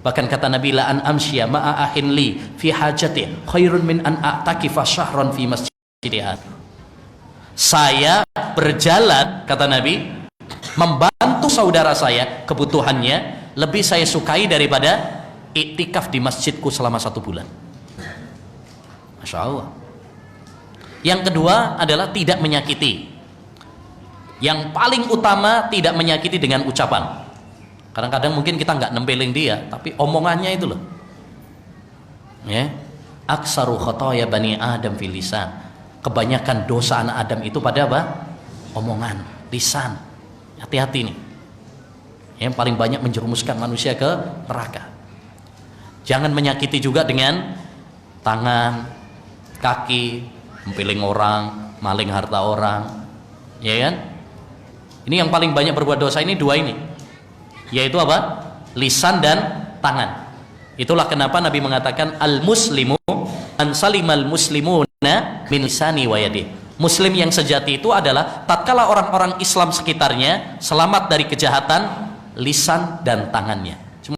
Bahkan kata Nabi, la an amsya ma'a ahin li fi hajati khairun min an a'takifa syahran fi masjidih. Saya berjalan, kata Nabi, membantu saudara saya kebutuhannya, lebih saya sukai daripada iktikaf di masjidku selama 1 bulan. Masya Allah. Yang kedua adalah tidak menyakiti. Yang paling utama, tidak menyakiti dengan ucapan. Kadang-kadang mungkin kita nggak nempelin dia, tapi omongannya itu loh, ya. Aksaru khotoya bani Adam fil lisan. Kebanyakan dosa anak Adam itu pada apa? Omongan, lisan. Hati-hati nih. Yang paling banyak menjerumuskan manusia ke neraka. Jangan menyakiti juga dengan tangan, kaki, mempiling orang, maling harta orang, ya kan? Ini yang paling banyak berbuat dosa ini dua ini, yaitu apa? Lisan dan tangan. Itulah kenapa Nabi mengatakan al-muslimu an salimal muslimuna min lisani wa yadi. Muslim yang sejati itu adalah tatkala orang-orang Islam sekitarnya selamat dari kejahatan lisan dan tangannya.